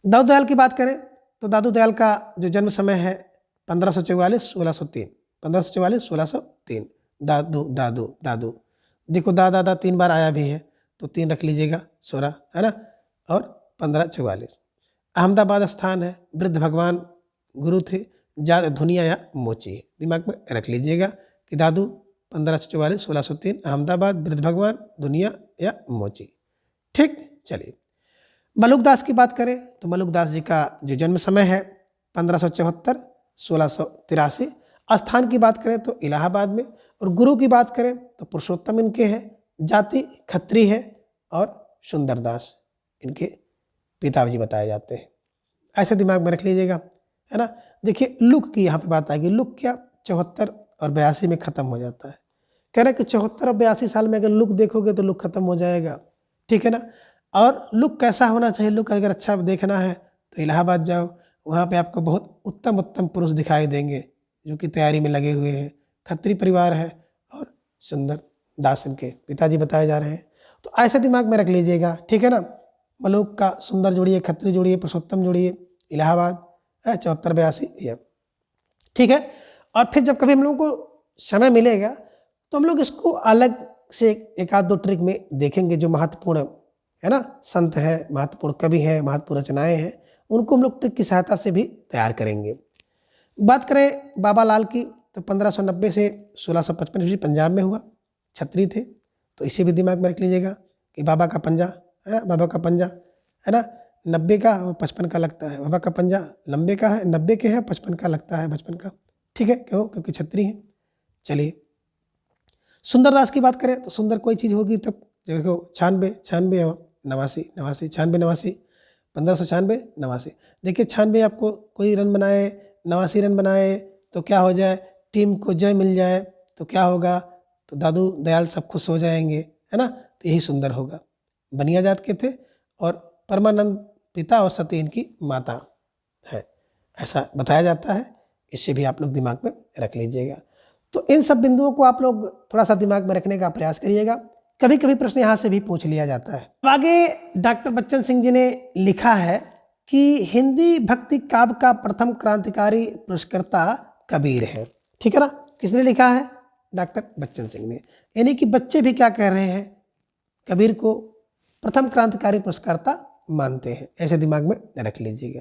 दादू दयाल की बात करें तो दादू दयाल का जो जन्म समय है 1544-1603, 1544-1603। दादू दादू दादू, देखो दादा दादा 3 बार आया भी है तो 3 रख लीजिएगा, 16 है ना, और 1544। अहमदाबाद स्थान है, वृद्ध भगवान गुरु थे, जात धुनिया या मोची, दिमाग में रख लीजिएगा कि दादू 1544-1603, अहमदाबाद, वृद्ध भगवान, दुनिया या मोची, ठीक। चलिए मलुक दास की बात करें तो मलुक दास जी का जो जन्म समय है 1574-1683। स्थान की बात करें तो इलाहाबाद में, और गुरु की बात करें तो पुरुषोत्तम इनके हैं, जाति खत्री है, और सुंदरदास इनके पिताजी बताए जाते हैं। ऐसे दिमाग में रख लीजिएगा, है ना। देखिए लुक की यहाँ पे बात आएगी, लुक क्या 74 और 82 में ख़त्म हो जाता है। कह रहे हैं कि 74 और 82 साल में अगर लुक देखोगे तो लुक खत्म हो जाएगा, ठीक है ना। और लुक कैसा होना चाहिए, लुक अगर अच्छा देखना है तो इलाहाबाद जाओ, वहाँ पे आपको बहुत उत्तम उत्तम पुरुष दिखाई देंगे जो कि तैयारी में लगे हुए हैं, खत्री परिवार है, और सुंदर दास इनके पिताजी बताए जा रहे हैं। तो ऐसे दिमाग में रख लीजिएगा, ठीक है ना। मलुक का सुंदर जोड़िए, खत्री जोड़िए, पुरुषोत्तम जोड़िए, इलाहाबाद 74-82 ये, ठीक है। और फिर जब कभी हम लोगों को समय मिलेगा तो हम लोग इसको अलग से एक आध दो ट्रिक में देखेंगे, जो महत्वपूर्ण है ना संत है, महत्वपूर्ण कवि है, महत्वपूर्ण रचनाएं हैं, उनको हम लोग ट्रिक की सहायता से भी तैयार करेंगे। बात करें बाबा लाल की तो 1590 से 1655 ईस्वी पंजाब में हुआ, छत्री थे, तो इसे भी दिमाग में रख लीजिएगा कि बाबा का पंजा है ना, बाबा का पंजा है ना 90 का और 55 का लगता है, बाबा का पंजा लंबे का है, 90 के है, 55 का लगता है, 55 का, ठीक है, क्यों, क्योंकि छत्री है। चलिए सुंदरदास की बात करें तो सुंदर कोई चीज़ होगी तब, देखो 96, 96 और 89, 89, 96, 89, 1596, 89। देखिए 96 आपको कोई रन बनाए, 89 रन बनाए तो क्या हो जाए, टीम को जय मिल जाए तो क्या होगा, तो दादू दयाल सब खुश हो जाएंगे, है ना। तो यही सुंदर होगा, बनिया जात के थे, और परमानंद पिता और सती इनकी माता है, ऐसा बताया जाता है। इसे भी आप लोग दिमाग में रख लीजिएगा। तो इन सब बिंदुओं को आप लोग थोड़ा सा दिमाग में रखने का प्रयास करिएगा, कभी कभी प्रश्न यहाँ से भी पूछ लिया जाता है। अब आगे डॉक्टर बच्चन सिंह जी ने लिखा है कि हिंदी भक्ति काव्य का प्रथम क्रांतिकारी पुरस्कर्ता कबीर है, ठीक है ना। किसने लिखा है, डॉक्टर बच्चन सिंह ने। यानी कि बच्चे भी क्या कह रहे हैं, कबीर को प्रथम क्रांतिकारी पुरस्कर्ता मानते हैं, ऐसे दिमाग में रख लीजिएगा।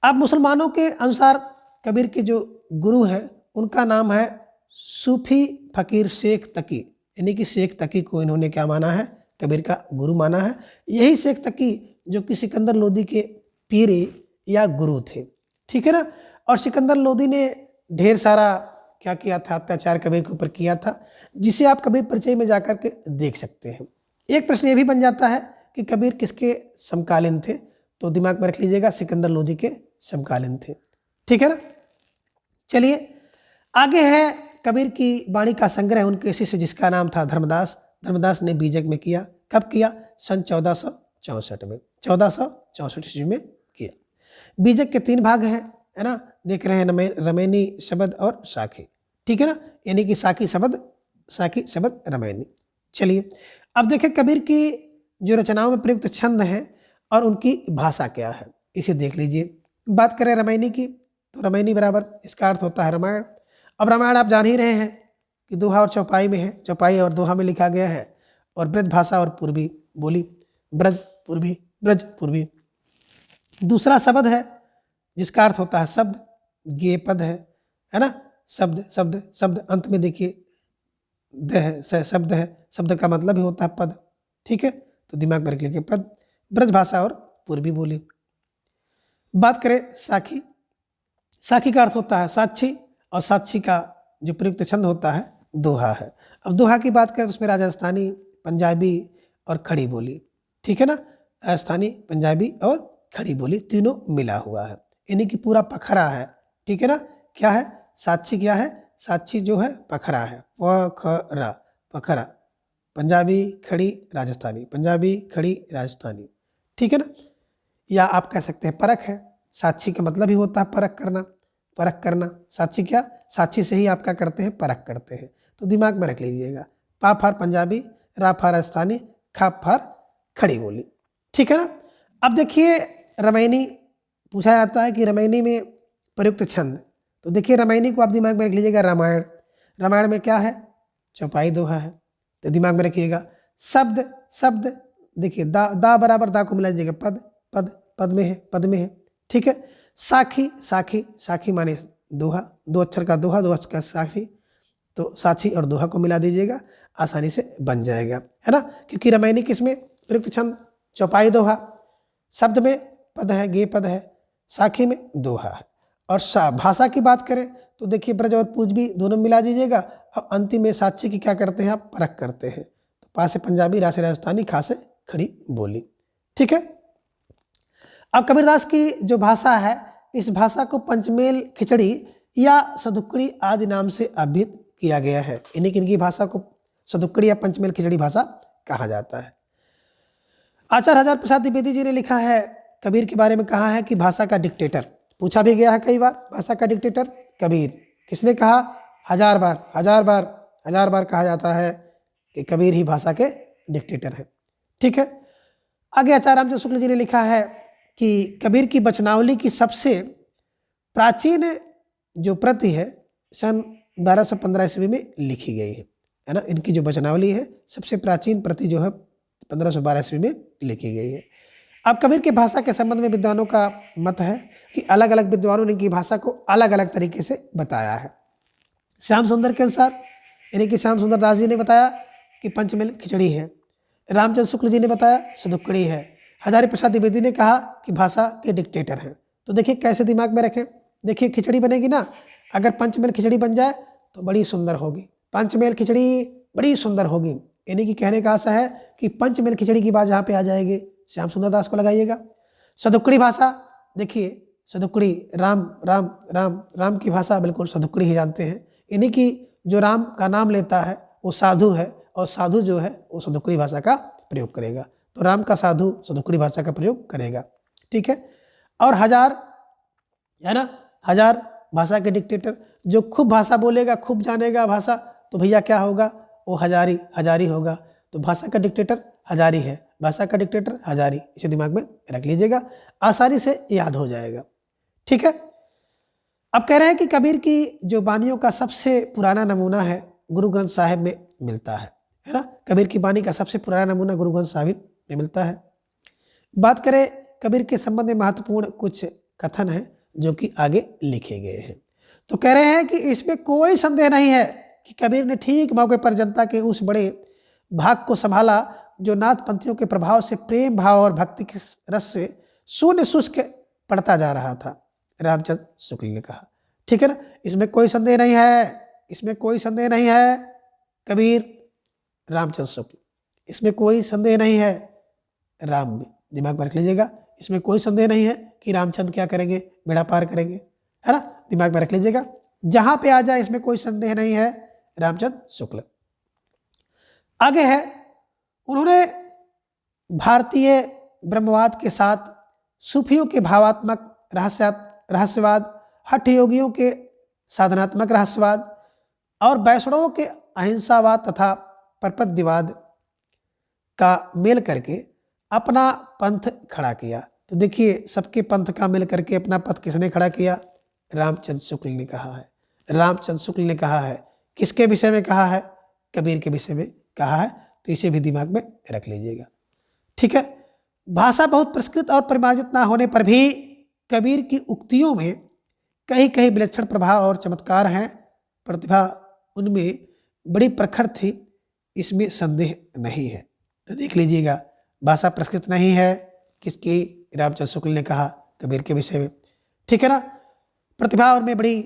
अब मुसलमानों के अनुसार कबीर के जो गुरु हैं उनका नाम है सूफी फकीर शेख तकी, यानी कि शेख तकी को इन्होंने क्या माना है, कबीर का गुरु माना है। यही शेख तकी जो कि सिकंदर लोदी के पीर या गुरु थे, ठीक है ना। और सिकंदर लोदी ने ढेर सारा क्या किया था, अत्याचार कबीर के ऊपर किया था, जिसे आप कबीर परिचय में जाकर के देख सकते हैं। एक प्रश्न ये भी बन जाता है कि कबीर किसके समकालीन थे, तो दिमाग में रख लीजिएगा सिकंदर लोदी के समकालीन थे, ठीक है ना। चलिए आगे है कबीर की वाणी का संग्रह उनके शिष्य जिसका नाम था धर्मदास। धर्मदास ने बीजक में किया, कब किया, सन 1464 में, 1464 ईस्वी में किया। बीजक के 3 भाग हैं, है ना, देख रहे हैं, रमैनी शब्द और साखी, ठीक है ना, यानी कि साखी शब्द रमैनी। चलिए अब देखें कबीर की जो रचनाओं में प्रयुक्त छंद हैं और उनकी भाषा क्या है, इसे देख लीजिए। बात करें रमैनी की तो रमैनी बराबर इसका अर्थ होता है रामायण। अब रामायण आप जान ही रहे हैं कि दोहा और चौपाई में है, चौपाई और दोहा में लिखा गया है, और ब्रज भाषा और पूर्वी बोली, ब्रज पूर्वी। दूसरा शब्द है जिसका अर्थ होता है शब्द, गे पद है ना, शब्द अंत में देखिए द है, शब्द है, शब्द का मतलब ही होता है पद, ठीक है, तो दिमाग में रख लीजिए पद, ब्रज भाषा और पूर्वी बोली। बात करें साखी साखी का अर्थ होता है साक्षी, और साक्षी का जो प्रयुक्त छंद होता है दोहा है। अब दोहा की बात करें तो उसमें राजस्थानी, पंजाबी और खड़ी बोली, ठीक है ना, राजस्थानी, पंजाबी और खड़ी बोली तीनों मिला हुआ है, यानी कि पूरा पखरा है, ठीक है ना। क्या है साक्षी, क्या है साक्षी जो है पखरा है, पखरा, पखरा, पंजाबी खड़ी राजस्थानी, पंजाबी खड़ी राजस्थानी, ठीक है ना। या आप कह सकते हैं परख है, साक्षी का मतलब ही होता है परख करना, परख करना, साक्षी क्या, साक्षी से ही आप क्या करते हैं, परख करते हैं। तो दिमाग में रख लीजिएगा, पा फार पंजाबी, रा फार राजस्थानी, खा फार खड़ी बोली, ठीक है ना। अब देखिए रामायणी पूछा जाता है कि रामायणी में प्रयुक्त छंद, तो देखिए रामायणी को आप दिमाग में रख लीजिएगा रामायण, रामायण में क्या है चौपाई दोहा है, तो दिमाग में रखिएगा। शब्द, शब्द देखिए दा बराबर दा को मिला दीजिएगा, पद, पद पद में है, पद में है, ठीक है। साखी, साखी, साखी माने दोहा, दो अक्षर का दोहा, दो अक्षर का साखी, तो साक्षी और दोहा को मिला दीजिएगा, आसानी से बन जाएगा, है ना। क्योंकि रामायणी किसमें प्रयुक्त छंद चौपाई दोहा, शब्द में पद है, गे पद है, साखी में दोहा है। और भाषा की बात करें तो देखिए ब्रज और पूर्वी दोनों मिला दीजिएगा। अब अंतिम में साक्षी की क्या करते हैं आप, परख करते हैं, तो पा से पंजाबी, रा से राजस्थानी, खा से खड़ी बोली, ठीक है। अब कबीरदास की जो भाषा है, इस भाषा को पंचमेल खिचड़ी या सदुक्कड़ी आदि नाम से अभिहित किया गया है, इन्हीं की भाषा को सदुक्कड़ी या पंचमेल खिचड़ी भाषा कहा जाता है। आचार्य हजार प्रसाद द्विवेदी जी ने लिखा है, कबीर के बारे में कहा है कि भाषा का डिक्टेटर, पूछा भी गया है कई बार, भाषा का डिक्टेटर कबीर, किसने कहा, हजार बार, हजार बार, हजार बार कहा जाता है कि कबीर ही भाषा के डिक्टेटर है, ठीक है। आगे आचार्य रामचंद्र शुक्ल जी ने लिखा है कि कबीर की वचनावली की सबसे प्राचीन जो प्रति है सन 1215 ईस्वी में लिखी गई है ना। इनकी जो वचनावली है सबसे प्राचीन प्रति जो है 1512 ईस्वी में लिखी गई है। अब कबीर की भाषा के संबंध में विद्वानों का मत है कि अलग अलग विद्वानों ने इनकी भाषा को अलग अलग तरीके से बताया है। श्याम सुंदर के अनुसार, यानी कि श्याम सुंदर दास जी ने बताया कि पंचमेल खिचड़ी है, रामचंद्र शुक्ल जी ने बताया सदुक्कड़ी है, हजारी प्रसाद द्विवेदी ने कहा कि भाषा के डिक्टेटर हैं। तो देखिए कैसे दिमाग में रखें, देखिए खिचड़ी बनेगी ना, अगर पंचमेल खिचड़ी बन जाए तो बड़ी सुंदर होगी, पंचमेल खिचड़ी बड़ी सुंदर होगी, यानी कि कहने का आशा है कि पंचमेल खिचड़ी की बात जहाँ पे आ जाएगी श्याम सुंदर दास को लगाइएगा। सदुक्कड़ी भाषा, देखिए सदुक्कड़ी, राम राम राम राम की भाषा बिल्कुल सदुक्कड़ी ही जानते हैं, यानी कि जो राम का नाम लेता है वो साधु है, और साधु जो है वो सदुक्कड़ी भाषा का प्रयोग करेगा, तो राम का साधु सदुक्कड़ी भाषा का प्रयोग करेगा, ठीक है। और हजार है ना, हजार भाषा के डिक्टेटर, जो खूब भाषा बोलेगा, खूब जानेगा भाषा, तो भैया क्या होगा, वो हजारी, हजारी होगा, तो भाषा का डिक्टेटर हजारी है, भाषा का डिक्टेटर हजारी, इसे दिमाग में रख लीजिएगा, आसानी से याद हो जाएगा, ठीक है। अब कह रहे हैं कि कबीर की जो बानियों का सबसे पुराना नमूना है गुरु ग्रंथ साहिब में मिलता है ना, कबीर की बानी का सबसे पुराना नमूना गुरु ग्रंथ साहिब में मिलता है। बात करें कबीर के संबंध में महत्वपूर्ण कुछ कथन हैं जो कि आगे लिखे गए हैं, तो कह रहे हैं कि इसमें कोई संदेह नहीं है कि कबीर ने ठीक मौके पर जनता के उस बड़े भाग को संभाला जो नाथ पंथियों के प्रभाव से प्रेम भाव और भक्ति के रस से शून्य शुष्क पड़ता जा रहा था, रामचंद्र शुक्ल ने कहा, ठीक है ना। इसमें कोई संदेह नहीं है, इसमें कोई संदेह नहीं है, कबीर रामचंद्र शुक्ल, इसमें कोई संदेह नहीं है, राम में दिमाग में रख लीजिएगा, इसमें कोई संदेह नहीं है कि रामचंद्र क्या करेंगे, बेड़ा पार करेंगे, है ना, दिमाग में रख लीजिएगा, जहां पे आ जाए इसमें कोई संदेह नहीं है, रामचंद्र शुक्ल। आगे है, उन्होंने भारतीय ब्रह्मवाद के साथ सूफियों के भावात्मक रहस्यवाद, हठ योगियों के साधनात्मक रहस्यवाद और वैष्णवों के अहिंसावाद तथा परपद्यवाद का मेल करके अपना पंथ खड़ा किया। तो देखिए सबके पंथ का मिल करके अपना पथ किसने खड़ा किया, रामचंद्र शुक्ल ने कहा है, रामचंद्र शुक्ल ने कहा है, किसके विषय में कहा है, कबीर के विषय में कहा है, तो इसे भी दिमाग में रख लीजिएगा, ठीक है। भाषा बहुत परिष्कृत और परिमार्जित ना होने पर भी कबीर की उक्तियों में कहीं कहीं विलक्षण प्रभाव और चमत्कार हैं, प्रतिभा उनमें बड़ी प्रखर थी, इसमें संदेह नहीं है। तो देख लीजिएगा, भाषा परिष्कृत नहीं है, किसकी, रामचंद्र शुक्ल ने कहा कबीर के विषय में, ठीक है ना। प्रतिभा और में बड़ी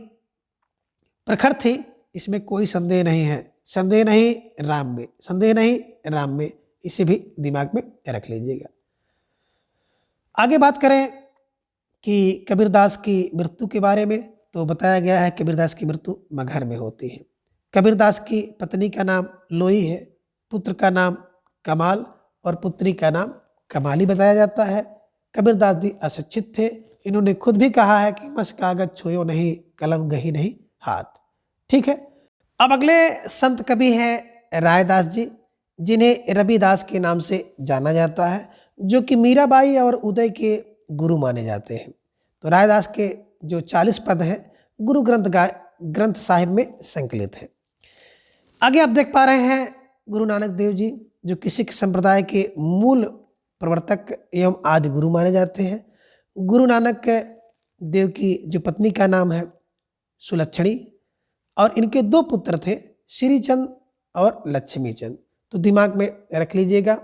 प्रखर थी, इसमें कोई संदेह नहीं है। संदेह नहीं राम में, संदेह नहीं राम में, इसे भी दिमाग में रख लीजिएगा। आगे बात करें कि कबीरदास की मृत्यु के बारे में, तो बताया गया है कबीरदास की मृत्यु मगहर में होती है। कबीरदास की पत्नी का नाम लोई है, पुत्र का नाम कमाल और पुत्री का नाम कमाली बताया जाता है। कबीरदास जी अशिक्षित थे। इन्होंने खुद भी कहा है कि मस कागज छुयो नहीं, कलम गही नहीं हाथ। ठीक है। अब अगले संत कवि हैं रायदास जी, जिन्हें रविदास के नाम से जाना जाता है, जो कि मीराबाई और उदय के गुरु माने जाते हैं। तो रायदास के जो 40 पद हैं गुरु ग्रंथ साहिब में संकलित है। आगे आप देख पा रहे हैं गुरु नानक देव जी, जो कि सिख संप्रदाय के मूल प्रवर्तक एवं आदि गुरु माने जाते हैं। गुरु नानक देव की जो पत्नी का नाम है सुलक्षणी, और इनके 2 पुत्र थे, श्रीचंद और लक्ष्मीचंद। तो दिमाग में रख लीजिएगा,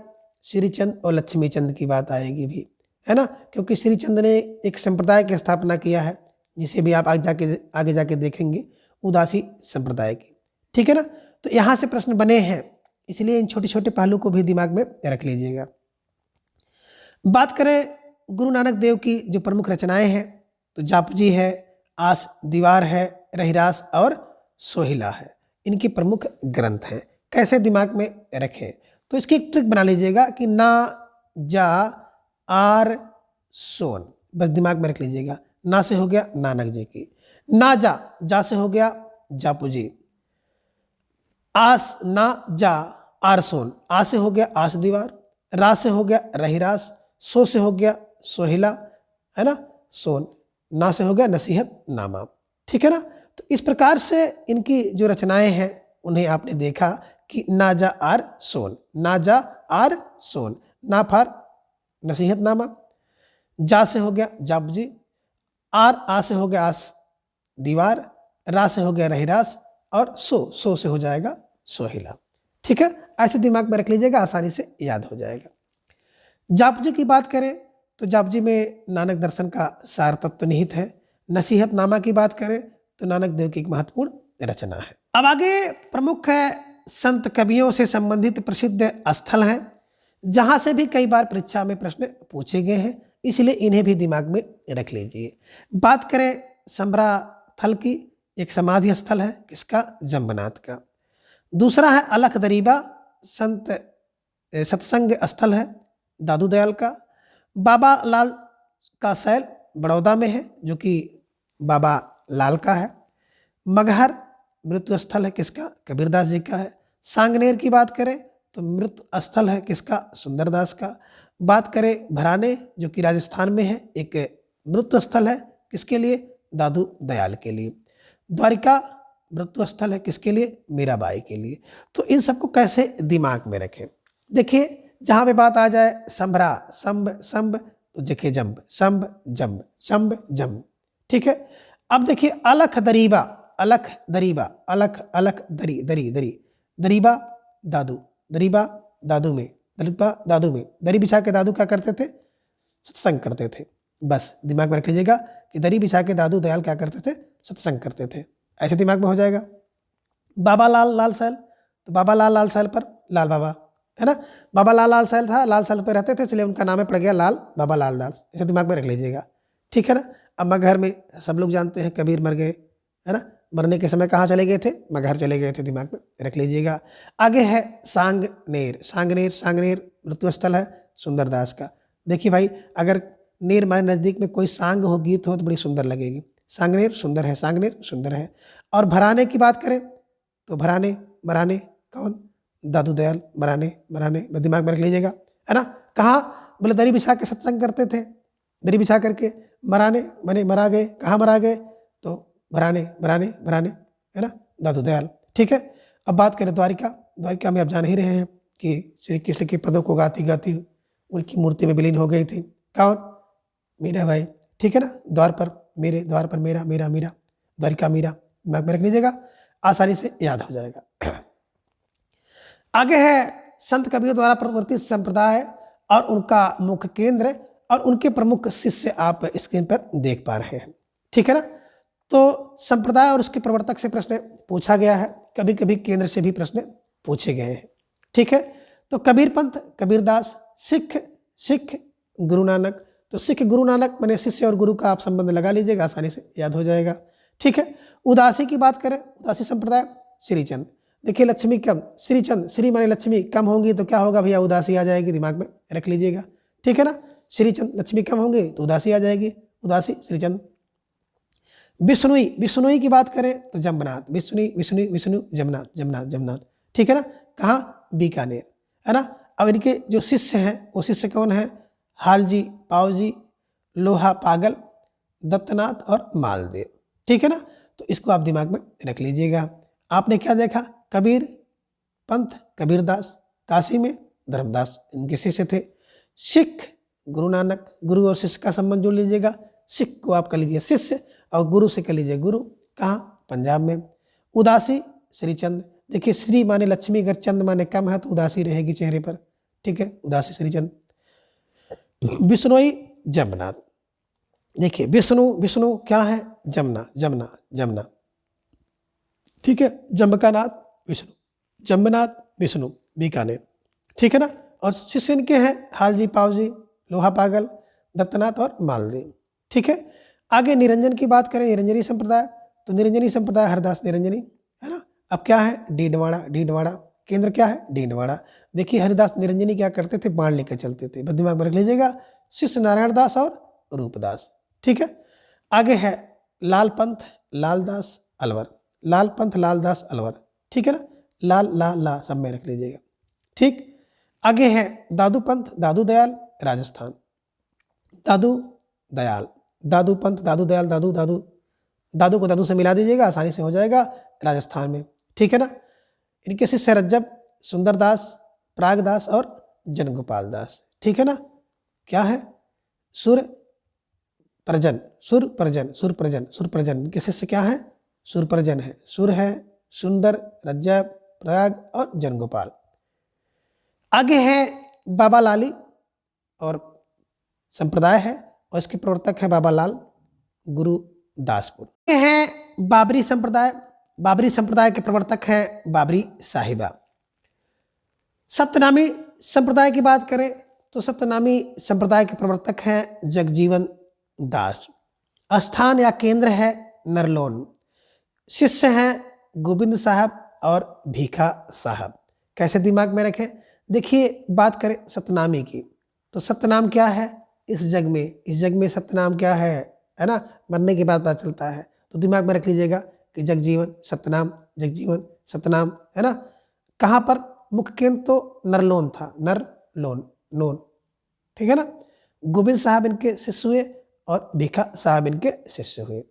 श्रीचंद और लक्ष्मीचंद की बात आएगी भी, है ना, क्योंकि श्रीचंद ने एक संप्रदाय की स्थापना किया है, जिसे भी आप आगे जाके देखेंगे, उदासी संप्रदाय की। ठीक है ना। तो यहाँ से प्रश्न बने हैं, इसलिए इन छोटे छोटे पहलू को भी दिमाग में रख लीजिएगा। बात करें गुरु नानक देव की जो प्रमुख रचनाएं हैं, तो जापजी है, आस दीवार है, रहिरास और सोहिला है, इनके प्रमुख ग्रंथ हैं। कैसे दिमाग में रखें, तो इसकी एक ट्रिक बना लीजिएगा कि ना जा आर सोन, बस दिमाग में रख लीजिएगा। ना से हो गया नानक जी की, ना जा से हो गया जापू जी, आस ना जा आर सोन, आ से हो गया आस दीवार, रा से हो गया रहिरास, सो से हो गया सोहिला, है ना, सोन, ना से हो गया नसीहत नामा। ठीक है ना। तो इस प्रकार से इनकी जो रचनाएं हैं उन्हें आपने देखा कि ना जा आर सोन, ना जा आर सोन, ना फार नसीहत नामा, जा से हो गया जाप जी, आ से हो गया आस दीवार, रा से हो गया रहिरास, और सो से हो जाएगा सोहिला। ठीक है। ऐसे दिमाग में रख लीजिएगा, आसानी से याद हो जाएगा। जाप जी की बात करें तो जाप जी में नानक दर्शन का सार तत्व निहित है। नसीहत नामा की बात करें तो नानक देव की एक महत्वपूर्ण रचना है। अब आगे प्रमुख संत कवियों से संबंधित प्रसिद्ध स्थल हैं, जहां से भी कई बार परीक्षा में प्रश्न पूछे गए हैं, इसलिए इन्हें भी दिमाग में रख लीजिए। बात करें संबरा थल की, एक समाधि स्थल है किसका, जम्बनाथ का। दूसरा है अलख दरीबा, संत सत्संग स्थल है दादू दयाल का। बाबा लाल का सैल बड़ौदा में है, जो कि बाबा लाल का है। मगहर मृत्यु स्थल है किसका, कबीरदास जी का है। सांगनेर की बात करें तो मृत्यु स्थल है किसका, सुंदरदास का। बात करें भराने, जो कि राजस्थान में है, एक मृत्यु स्थल है किसके लिए, दादू दयाल के लिए। द्वारिका मृत्यु स्थल है किसके लिए, मीराबाई के लिए। तो इन सबको कैसे दिमाग में रखें, देखिए जहां पे बात आ जाए संभरा, संभ तो देखिए जम्ब, संभ जम्ब, शंभ जम्ब। ठीक है। अब देखिए अलख दरीबा, अलख दरीबा, अलख दरी दरी दरी, दरीबा दादू, दरीबा दादू में, दरीबा दादू में, दरी बिछा के दादू क्या करते थे, सत्संग करते थे। बस दिमाग में रख लीजिएगा कि दरी बिछा के दादू दयाल क्या करते थे, सत्संग करते थे। ऐसे दिमाग में हो जाएगा। बाबा लाल सैल, तो बाबा लाल सैल पर लाल बाबा, है ना, बाबा लाल सैल था, लाल सैल पे रहते थे, इसलिए उनका नाम पड़ गया लाल, बाबा लाल दास। इसे दिमाग में रख लीजिएगा। ठीक है ना। अब मगहर में सब लोग जानते हैं कबीर मर गए, है ना, मरने के समय कहाँ चले गए थे, मगहर चले गए थे, दिमाग में रख लीजिएगा। आगे है सांगनेर, सांगनेर मृत्यु स्थल है सुंदरदास का। देखिए भाई, अगर नेर माने नज़दीक में कोई सांग हो, गीत हो, तो बड़ी सुंदर लगेगी। सांगनेर सुंदर है, सांगनेर सुंदर है। और भराने की बात करें तो भराने मराने कौन, दादू दयाल, मराने दिमाग में रख लीजिएगा, है ना। कहाँ, बोले दरी बिछा के सत्संग करते थे, दरी बिछा करके। मराने मने मरा गए, कहाँ मरा गए, तो भराने है ना, दादू दयाल। ठीक है। अब बात करें द्वारिका में आप जान ही रहे हैं कि श्री कृष्ण के पदों को गाती गाती उनकी मूर्ति में विलीन हो गई थी। कौन, मीरा भाई। ठीक है ना। द्वार पर मेरे, द्वार पर मेरा, मेरा मीरा, द्वारिका मीरा, दिमाग में रख लीजिएगा, आसानी से याद हो जाएगा। आगे है संत कवियों द्वारा प्रवर्तित संप्रदाय और उनका मुख्य केंद्र और उनके प्रमुख शिष्य आप स्क्रीन पर देख पा रहे हैं। ठीक है ना। तो संप्रदाय और उसके प्रवर्तक से प्रश्न पूछा गया है, कभी कभी केंद्र से भी प्रश्न पूछे गए हैं। ठीक है, तो कबीर पंथ, कबीरदास, सिख गुरु नानक। तो सिख गुरु नानक मैंने शिष्य और गुरु का आप संबंध लगा लीजिएगा, आसानी से याद हो जाएगा। ठीक है, उदासी की बात करें, उदासी संप्रदाय श्रीचंद। देखिए लक्ष्मी कम, श्रीचंद, श्री माने लक्ष्मी, कम होंगी तो क्या होगा भैया, उदासी आ जाएगी, दिमाग में रख लीजिएगा। ठीक है ना, श्रीचंद, लक्ष्मी कम होंगे तो उदासी आ जाएगी, उदासी श्रीचंद। विष्णुई की बात करें तो जम्बनाथ, विष्णु जमनाथ। ठीक है ना, कहाँ, बीकानेर, है ना। अब इनके जो शिष्य हैं वो शिष्य कौन है, हालजी, पावजी, लोहा पागल, दत्तनाथ और मालदेव। ठीक है ना, तो इसको आप दिमाग में रख लीजिएगा। आपने क्या देखा, कबीर पंथ, कबीरदास, काशी में धर्मदास इनके शिष्य थे। सिख गुरु नानक, गुरु और शिष्य का संबंध जोड़ लीजिएगा, सिख को आप कर लीजिए शिष्य और गुरु से कर लीजिए गुरु, कहाँ, पंजाब में। उदासी श्रीचंद, देखिए श्री माने लक्ष्मी, अगर चंद माने कम है तो उदासी रहेगी चेहरे पर। ठीक है, उदासी श्रीचंद। विष्णुई जमनाथ, देखिए विष्णु क्या है, जमना। ठीक है, जम्बकानाथ विष्णु, जम्बनाथ विष्णु, बीकानेर। ठीक है ना, और शिष्य इनके हैं हालजी, पावजी, लोहा पागल, दत्तनाथ और मालदेव। ठीक है, आगे निरंजन की बात करें, निरंजनी संप्रदाय, तो निरंजनी संप्रदाय हरदास निरंजनी, है ना। अब क्या है, डीडवाड़ा, केंद्र क्या है, डीडवाड़ा। देखिए हरिदास निरंजनी क्या करते थे, बाण लेकर चलते थे, बस दिमाग में रख लीजिएगा, शिष्य नारायण दास और रूपदास। ठीक है, आगे है लाल पंथ, लालदास अलवर, लाल पंथ, लालदास अलवर। ठीक है ना, ला सब में रख लीजिएगा। ठीक, आगे है दादू पंथ, दादू दयाल, राजस्थान, दादू पंथ, दादू दयाल, दादू को दादू से मिला दीजिएगा, आसानी से हो जाएगा, राजस्थान में। ठीक है ना, इनके शिष्य रज्जब, सुंदरदास, प्रागदास और जनगोपाल दास। ठीक है ना, क्या है, सुरप्रजन, इनके शिष्य क्या है, सुरप्रजन है, सुर है, सुंदर, रज्जब, प्राग और जनगोपाल। आगे है बाबा लाली और संप्रदाय है और इसके प्रवर्तक है बाबा लाल गुरुदासपुर। ये है बाबरी संप्रदाय के प्रवर्तक है बाबरी साहिबा। सत्यनामी संप्रदाय की बात करें तो सत्यनामी संप्रदाय के प्रवर्तक हैं जगजीवन दास। स्थान या केंद्र है नरलोन। शिष्य हैं गोविंद साहब और भीखा साहब। कैसे दिमाग में रखें, देखिए बात करें सतनामी की तो सतनाम क्या है, इस जग में सतनाम क्या है ना, मरने के बाद पता चलता है। तो दिमाग में रख लीजिएगा कि जगजीवन सतनाम है ना। कहाँ पर मुख्य केंद्र तो नरलोन था, नोन, ठीक है ना। गोविंद साहब इनके शिष्य हुए और भीखा साहब इनके शिष्य हुए।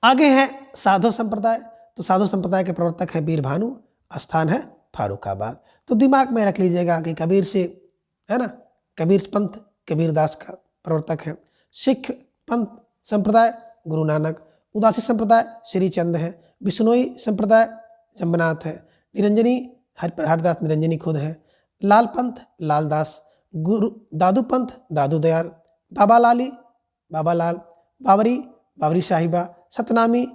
आगे है साधु संप्रदाय, तो साधु संप्रदाय के प्रवर्तक है वीर भानु, स्थान है फारुखाबाद। तो दिमाग में रख लीजिएगा कि कबीर से है ना, कबीर पंथ कबीरदास का प्रवर्तक है। सिख पंथ संप्रदाय गुरु नानक, उदासी संप्रदाय श्रीचंद है, बिश्नोई संप्रदाय जम्बनाथ है, निरंजनी हरदास निरंजनी खुद है, लाल पंथ लालदास, गुरु दादू पंथ दादू दयाल, बाबा लाली बाबा लाल, बाबरी साहिबा, सतनामी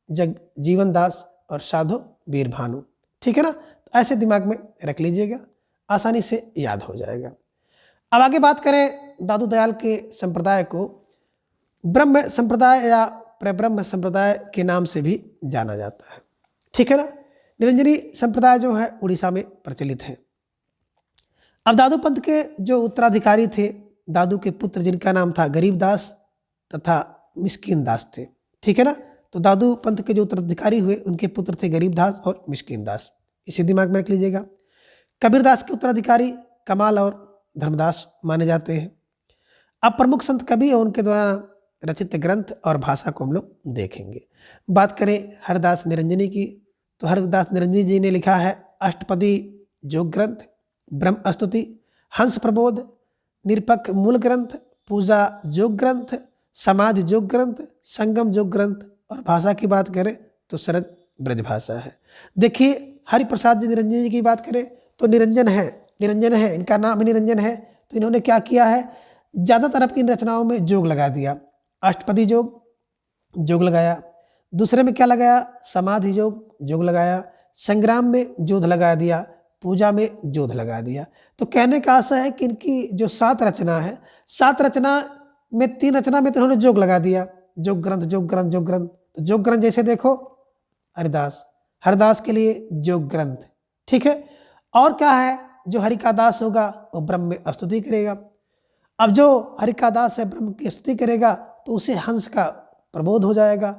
जगजीवन दास और साधु वीर भानु। ठीक है ना, तो ऐसे दिमाग में रख लीजिएगा, आसानी से याद हो जाएगा। अब आगे बात करें दादू दयाल के संप्रदाय को ब्रह्म संप्रदाय या प्रब्रह्म संप्रदाय के नाम से भी जाना जाता है। ठीक है ना, निरंजनी संप्रदाय जो है उड़ीसा में प्रचलित है। अब दादू पंथ के जो उत्तराधिकारी थे, दादू के पुत्र जिनका नाम था गरीब दास तथा मिस्कीन दास थे। ठीक है ना, तो दादू पंथ के जो उत्तराधिकारी हुए उनके पुत्र थे गरीब दास और मिस्कीन दास, इसे दिमाग में रख लीजिएगा। कबीरदास के उत्तराधिकारी कमाल और धर्मदास माने जाते हैं। अब प्रमुख संत कवि और उनके द्वारा रचित ग्रंथ और भाषा को हम लोग देखेंगे। बात करें हरदास निरंजनी की, तो हरदास निरंजनी जी ने लिखा है अष्टपदी योग ग्रंथ, ब्रह्म स्तुति, हंस प्रबोध, निरपक्ष मूल ग्रंथ, पूजा योग ग्रंथ, समाधि योग ग्रंथ, संगम योग ग्रंथ। और भाषा की बात करें तो सरल ब्रज भाषा है। देखिए हरिप्रसाद जी निरंजन जी की बात करें तो निरंजन है, इनका नाम ही निरंजन है। तो इन्होंने क्या किया है, ज़्यादातर अपनी रचनाओं में जोग लगा दिया। अष्टपदी जोग, जोग लगाया। दूसरे में क्या लगाया? समाधि योग, जोग लगाया। संग्राम में जोध लगा दिया, पूजा में जोध लगा दिया। तो कहने का आशा है कि इनकी जो 7 रचना है, 7 रचना में 3 रचना में तो उन्होंने जोग लगा दिया, जोग ग्रंथ, जोग ग्रंथ, जोग ग्रंथ। तो जोग ग्रंथ जैसे देखो हरिदास, हरदास के लिए जोग ग्रंथ, ठीक है। और क्या है? जो हरि का दास होगा वो ब्रह्म में स्तुति करेगा। अब जो हरि का दास है, ब्रह्म की स्तुति करेगा, तो उसे हंस का प्रबोध हो जाएगा।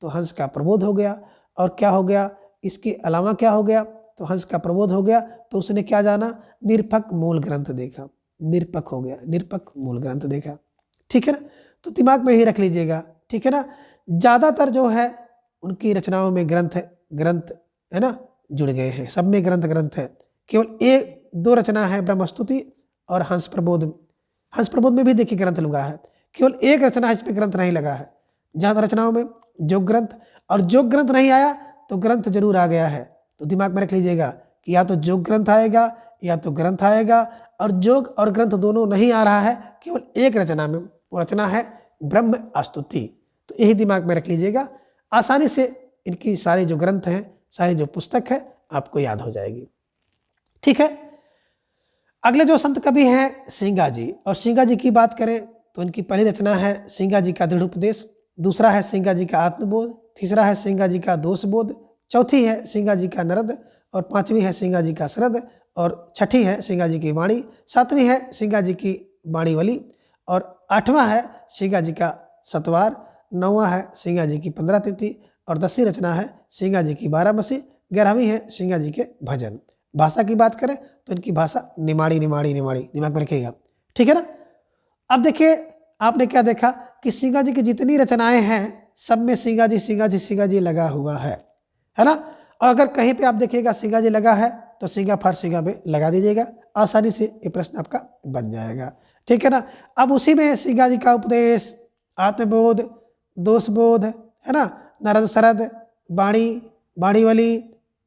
तो हंस का प्रबोध हो गया। और क्या हो गया? इसके अलावा क्या हो गया? तो हंस का प्रबोध हो गया, तो उसने क्या जाना? निरपक मूल ग्रंथ देखा, निरपक हो गया, निरपक मूल ग्रंथ देखा, ठीक है ना। तो दिमाग में ही रख लीजिएगा, ठीक है ना। ज़्यादातर जो है उनकी रचनाओं में ग्रंथ है ना जुड़ गए हैं, सब में ग्रंथ ग्रंथ है। केवल 1-2 रचना है ब्रह्मस्तुति और हंस प्रबोध। हंस प्रबोध में भी देखिए ग्रंथ लगा है, केवल 1 रचना इसमें ग्रंथ नहीं लगा है। ज़्यादा रचनाओं में जोग ग्रंथ, और जोग ग्रंथ नहीं आया तो ग्रंथ जरूर आ गया है। तो दिमाग में रख लीजिएगा कि या तो जोग ग्रंथ आएगा या तो ग्रंथ आएगा। और जोग और ग्रंथ दोनों नहीं आ रहा है, केवल 1 रचना में, वो रचना है ब्रह्म स्तुति। तो यही दिमाग में रख लीजिएगा, आसानी से इनकी सारी जो ग्रंथ हैं, सारी जो पुस्तक है आपको याद हो जाएगी, ठीक है। अगले जो संत कवि हैं सिंगा जी, और सिंगा जी की बात करें तो इनकी पहली रचना है सिंगा जी का दृढ़ उपदेश, दूसरा है सिंगा जी का आत्मबोध, तीसरा है सिंगा जी का दोषबोध, चौथी है सिंगा जी का नरद, और 5वीं है सिंगा जी का शरद, और 6ठी है सिंगा जी की वाणी, 7वीं है सिंगा जी की वाणीवली, और 8वां है सिंगा जी का सतवार, 9वां है सिंगा जी की 15 तिथि, और 10वीं रचना है सिंगा जी की 12मसी, 11वीं है सिंगा जी के भजन। भाषा की बात करें तो इनकी भाषा निमाड़ी निमाड़ी निमाड़ी, दिमाग में रखिएगा, ठीक है ना। अब देखिए आपने क्या देखा कि सिंगा जी की जितनी रचनाएं हैं सब में सिंगा जी सिंगा जी सिंगा जी लगा हुआ है ना। और अगर कहीं पे आप देखिएगा सिंगा जी लगा है तो सिंगा फार सिंगा पे लगा दीजिएगा, आसानी से ये प्रश्न आपका बन जाएगा, ठीक है ना। अब उसी में सिंगा जी का उपदेश, आत्मबोध, दोषबोध, है ना, नरद शरद, वाणी, वाणीवली,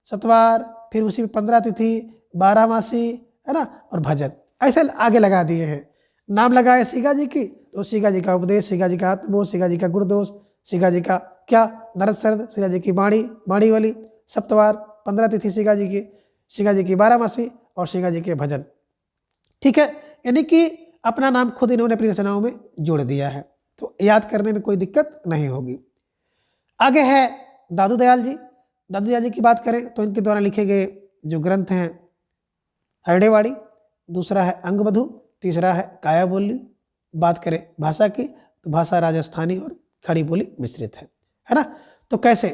सतवार, फिर उसी में 15 तिथि, 12 मासी, है ना, और भजन, ऐसे आगे लगा दिए हैं। नाम लगाए सिंगा जी की तो सिंगा जी का उपदेश, सिंगा जी का आत्मबोध, सिंगा जी का गुणदोष, सिंगा जी का क्या नरद शरद, सिंगा जी की वाणी, वाणीवली, सप्तवार, 15 तिथि सिंगा जी की, सिंगा जी की 12 मासी, और सिंगा जी के भजन, ठीक है। यानी कि अपना नाम खुद इन्होंने अपनी रचनाओं में जोड़ दिया है, तो याद करने में कोई दिक्कत नहीं होगी। आगे है दादू दयाल जी। दादू दयाल जी की बात करें तो इनके द्वारा लिखे गए जो ग्रंथ हैं हरडेवाड़ी, दूसरा है अंगबधू, तीसरा है काया बोली। बात करें भाषा की तो भाषा राजस्थानी और खड़ी बोली मिश्रित है ना। तो कैसे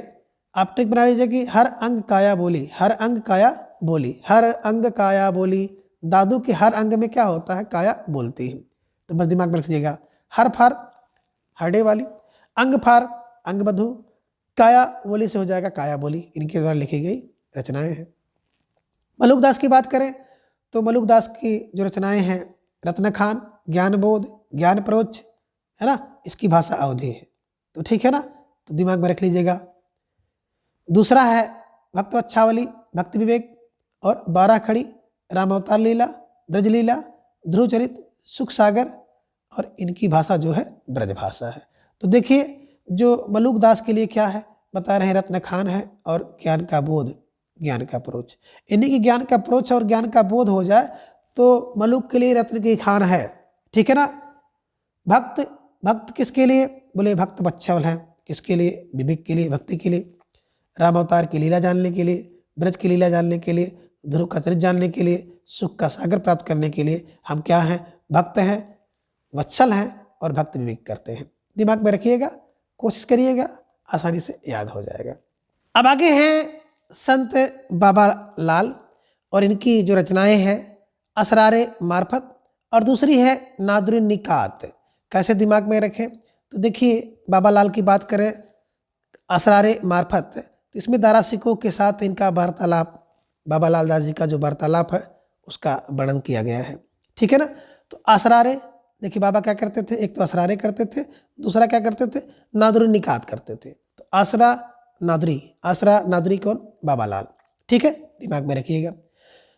आप ट्रिक बना लीजिए कि हर अंग काया बोली, हर अंग काया बोली, हर अंग काया बोली। दादू के हर अंग में क्या होता है? काया बोलती है। तो बस दिमाग में रखिएगा, हर फार हरडे वाली, अंग फार अंगबधू, काया बोली से हो जाएगा काया बोली। इनके द्वारा लिखी गई रचनाएं हैं। मलुकदास की बात करें तो मलुकदास की जो रचनाएं हैं रत्नखान, ज्ञानबोध, ज्ञान प्रोच, है ना, इसकी भाषा अवधी है। तो ठीक है ना, तो दिमाग में रख लीजिएगा। दूसरा है भक्तवच्छावली, भक्ति विवेक, और 12 खड़ी, राम अवतार लीला, ब्रज लीला, ध्रुवचरित, सुख सागर, और इनकी भाषा जो है ब्रज भाषा है। तो देखिए जो मलुकदास के लिए क्या है बता रहे हैं, रत्नखान है और ज्ञान का बोध, ज्ञान का प्रोच। इन्हीं की ज्ञान का प्रोच और ज्ञान का बोध हो जाए तो मलुक के लिए रत्न की खान है, ठीक है ना। भक्त, भक्त किसके लिए? बोले भक्त बच्छावल हैं, किसके लिए? विवेक के लिए, भक्ति के लिए, राम अवतार की लीला जानने के लिए, ब्रज की लीला जानने के लिए, ध्रुव का चरित्र जानने के लिए, सुख का सागर प्राप्त करने के लिए हम क्या हैं? भक्त हैं, वत्सल हैं और भक्त विवेक करते हैं। दिमाग में रखिएगा, कोशिश करिएगा, आसानी से याद हो जाएगा। अब आगे हैं संत बाबा लाल, और इनकी जो रचनाएं हैं असरारे मार्फत, और दूसरी है नादुरी निकात। कैसे दिमाग में रखें? तो देखिए बाबा लाल की बात करें असरारे मार्फत, तो इसमें दारा सिखों के साथ इनका वार्तालाप, बाबा लाल दास जी का जो वार्तालाप है उसका वर्णन किया गया है, ठीक है ना। तो असरारे, देखिए बाबा क्या करते थे, एक तो असरारे करते थे, दूसरा क्या करते थे? नादुरी निकात करते थे। तो आसरा नादुरी, आसरा नादुरी कौन? बाबा लाल, ठीक है, दिमाग में रखिएगा।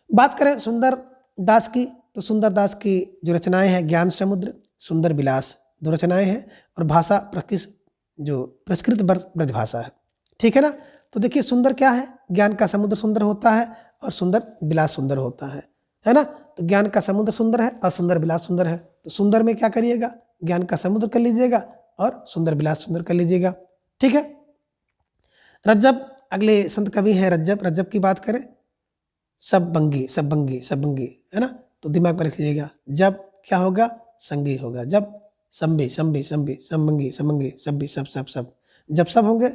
बात करें सुंदर दास की, तो सुंदर दास की जो रचनाएं हैं ज्ञान समुद्र, सुंदर विलास, 2 रचनाएं हैं, और भाषा जो प्रस्कृत ब्रजभाषा है। ठीक है ना। तो देखिए सुंदर क्या है, ज्ञान का समुद्र सुंदर होता है और सुंदर विलास सुंदर होता है ना। तो ज्ञान का समुद्र सुंदर है और सुंदर विलास सुंदर है। तो सुंदर में क्या करिएगा, ज्ञान का समुद्र कर लीजिएगा और सुंदर विलास सुंदर कर लीजिएगा। ठीक है। रज्जब, अगले संत कवि हैं रज्जब। रज्जब की बात करें, सब बंगी सब बंगी सब बंगी, है ना। तो दिमाग में रख लीजिएगा, जब क्या होगा, संगी होगा। जब संबी संबी संबी संबंगी संबंगी सब्बी सब सब सब, जब सब होंगे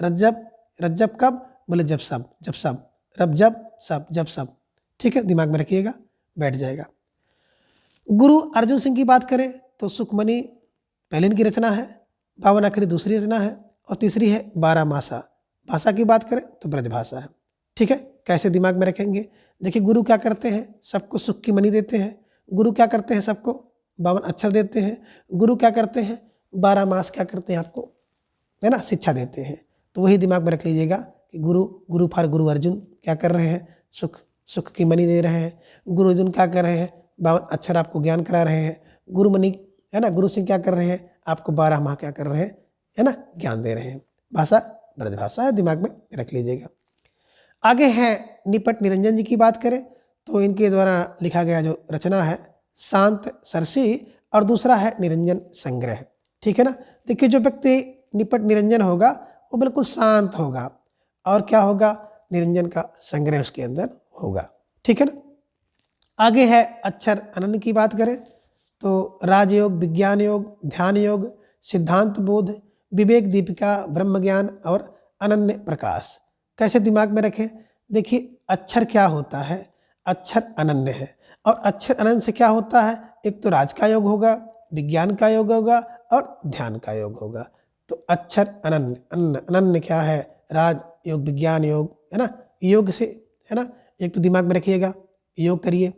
रज्जब। रज्जब कब, बोले जब सब, जब सब, रब जब सब, जब सब। ठीक है, दिमाग में रखिएगा, बैठ जाएगा। गुरु अर्जुन सिंह की बात करें तो सुखमणि पहले इनकी रचना है, बावन आखिरी दूसरी रचना है और तीसरी है 12 मासा। भाषा की बात करें तो ब्रजभाषा है। ठीक है, कैसे दिमाग में रखेंगे, देखिए गुरु क्या करते हैं, सबको सुख की मणि देते हैं। गुरु क्या करते हैं, सबको 52 अक्षर देते हैं। गुरु क्या करते हैं, 12 मास क्या करते हैं, आपको है ना शिक्षा देते हैं। तो वही दिमाग में रख लीजिएगा कि गुरु फॉर गुरु अर्जुन क्या कर रहे हैं, सुख की मणि दे रहे हैं। गुरु अर्जुन क्या कर रहे हैं, 52 अक्षर आपको ज्ञान करा रहे हैं। गुरु मणि है ना, गुरु सिंह क्या कर रहे हैं, आपको 12 माह क्या कर रहे हैं, है ना, ज्ञान दे रहे हैं। भाषा ब्रजभाषा है, दिमाग में रख लीजिएगा। आगे है निपट निरंजन जी की बात करें तो इनके द्वारा लिखा गया जो रचना है शांत सरसी और दूसरा है निरंजन संग्रह। ठीक है ना। देखिए जो व्यक्ति निपट निरंजन होगा वो बिल्कुल शांत होगा और क्या होगा, निरंजन का संग्रह उसके अंदर होगा। ठीक है ना। आगे है अक्षर अनन्य की बात करें तो राजयोग, विज्ञान योग, ध्यान योग, सिद्धांत बोध, विवेक दीपिका, ब्रह्म ज्ञान और अनन्य प्रकाश। कैसे दिमाग में रखें, देखिए अक्षर क्या होता है, अक्षर अनन्य है और अक्षर अनन्य से क्या होता है, एक तो राज का योग होगा, विज्ञान का योग होगा और ध्यान का योग होगा। तो अक्षर अनन्य, अनन्य क्या है, राज योग, विज्ञान योग, है ना, योग से, है ना, एक तो दिमाग में रखिएगा योग करिए।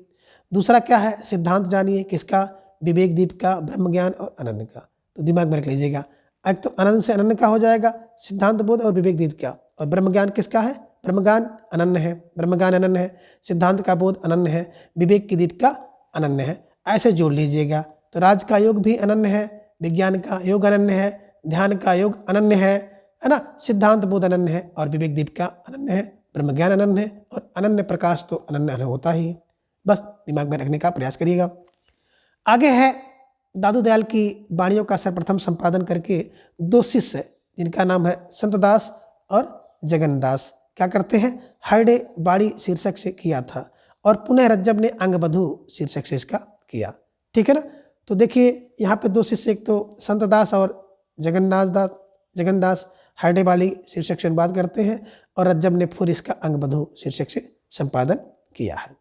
दूसरा क्या है, सिद्धांत जानिए, किसका, विवेक दीप का, ब्रह्म ज्ञान और अनन्य का। तो दिमाग में रख लीजिएगा, एक तो अनन्य से अनन्य का हो जाएगा, सिद्धांत बोध और विवेक दीप का, और ब्रह्म ज्ञान किसका है, ब्रह्म ज्ञान अनन्य है, ब्रह्म ज्ञान अनन्य है, सिद्धांत का बोध अनन्य है, विवेक की दीप का अनन्य है। ऐसे जोड़ लीजिएगा। तो राज का योग भी अनन्य है, विज्ञान का योग अनन्य है, ध्यान का योग अनन्य है ना, सिद्धांत बोध अनन्य है और विवेक दीप का अनन्य है, ब्रह्म ज्ञान अनन्य है और अनन्य प्रकाश तो अनन्य होता ही। बस दिमाग में रखने का प्रयास करिएगा। आगे है दादू दयाल की वाणियों का सर्वप्रथम संपादन करके 2 शिष्य जिनका नाम है संतदास और जगन्नादास क्या करते हैं, हरडे बाड़ी शीर्षक से किया था और पुनः रज्जब ने अंगबधू शीर्षक से इसका किया। ठीक है ना। तो देखिए यहाँ पे 2 शिष्य, एक तो संतदास और जगन्नादास हरडे बाड़ी शीर्षक से अनुवाद करते हैं और रज्जब ने फिर इसका अंगबधू शीर्षक से संपादन किया है।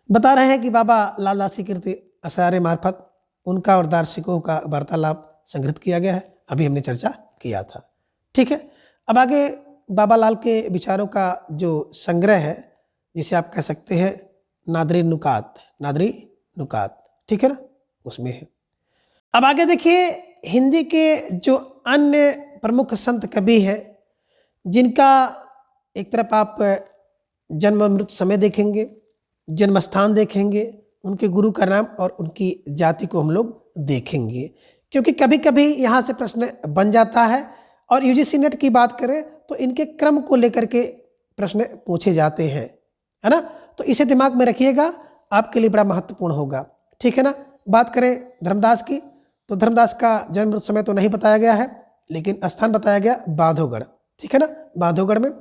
बता रहे हैं कि बाबा लाल दासी कीर्ति असरारे मार्फत उनका और दार्शनिकों का वार्तालाप संग्रहित किया गया है, अभी हमने चर्चा किया था। ठीक है। अब आगे बाबा लाल के विचारों का जो संग्रह है, जिसे आप कह सकते हैं नादरी नुकात, ठीक है ना, उसमें है। अब आगे देखिए हिंदी के जो अन्य प्रमुख संत कवि हैं जिनका एक तरफ आप जन्म मृत्यु समय देखेंगे, जन्म स्थान देखेंगे, उनके गुरु का नाम और उनकी जाति को हम लोग देखेंगे, क्योंकि कभी कभी यहाँ से प्रश्न बन जाता है। और यूजीसी नेट की बात करें तो इनके क्रम को लेकर के प्रश्न पूछे जाते हैं, है ना। तो इसे दिमाग में रखिएगा, आपके लिए बड़ा महत्वपूर्ण होगा। ठीक है ना। बात करें धर्मदास की तो धर्मदास का जन्म मृत्यु समय तो नहीं बताया गया है, लेकिन स्थान बताया गया बांधवगढ़। ठीक है ना। बांधवगढ़ में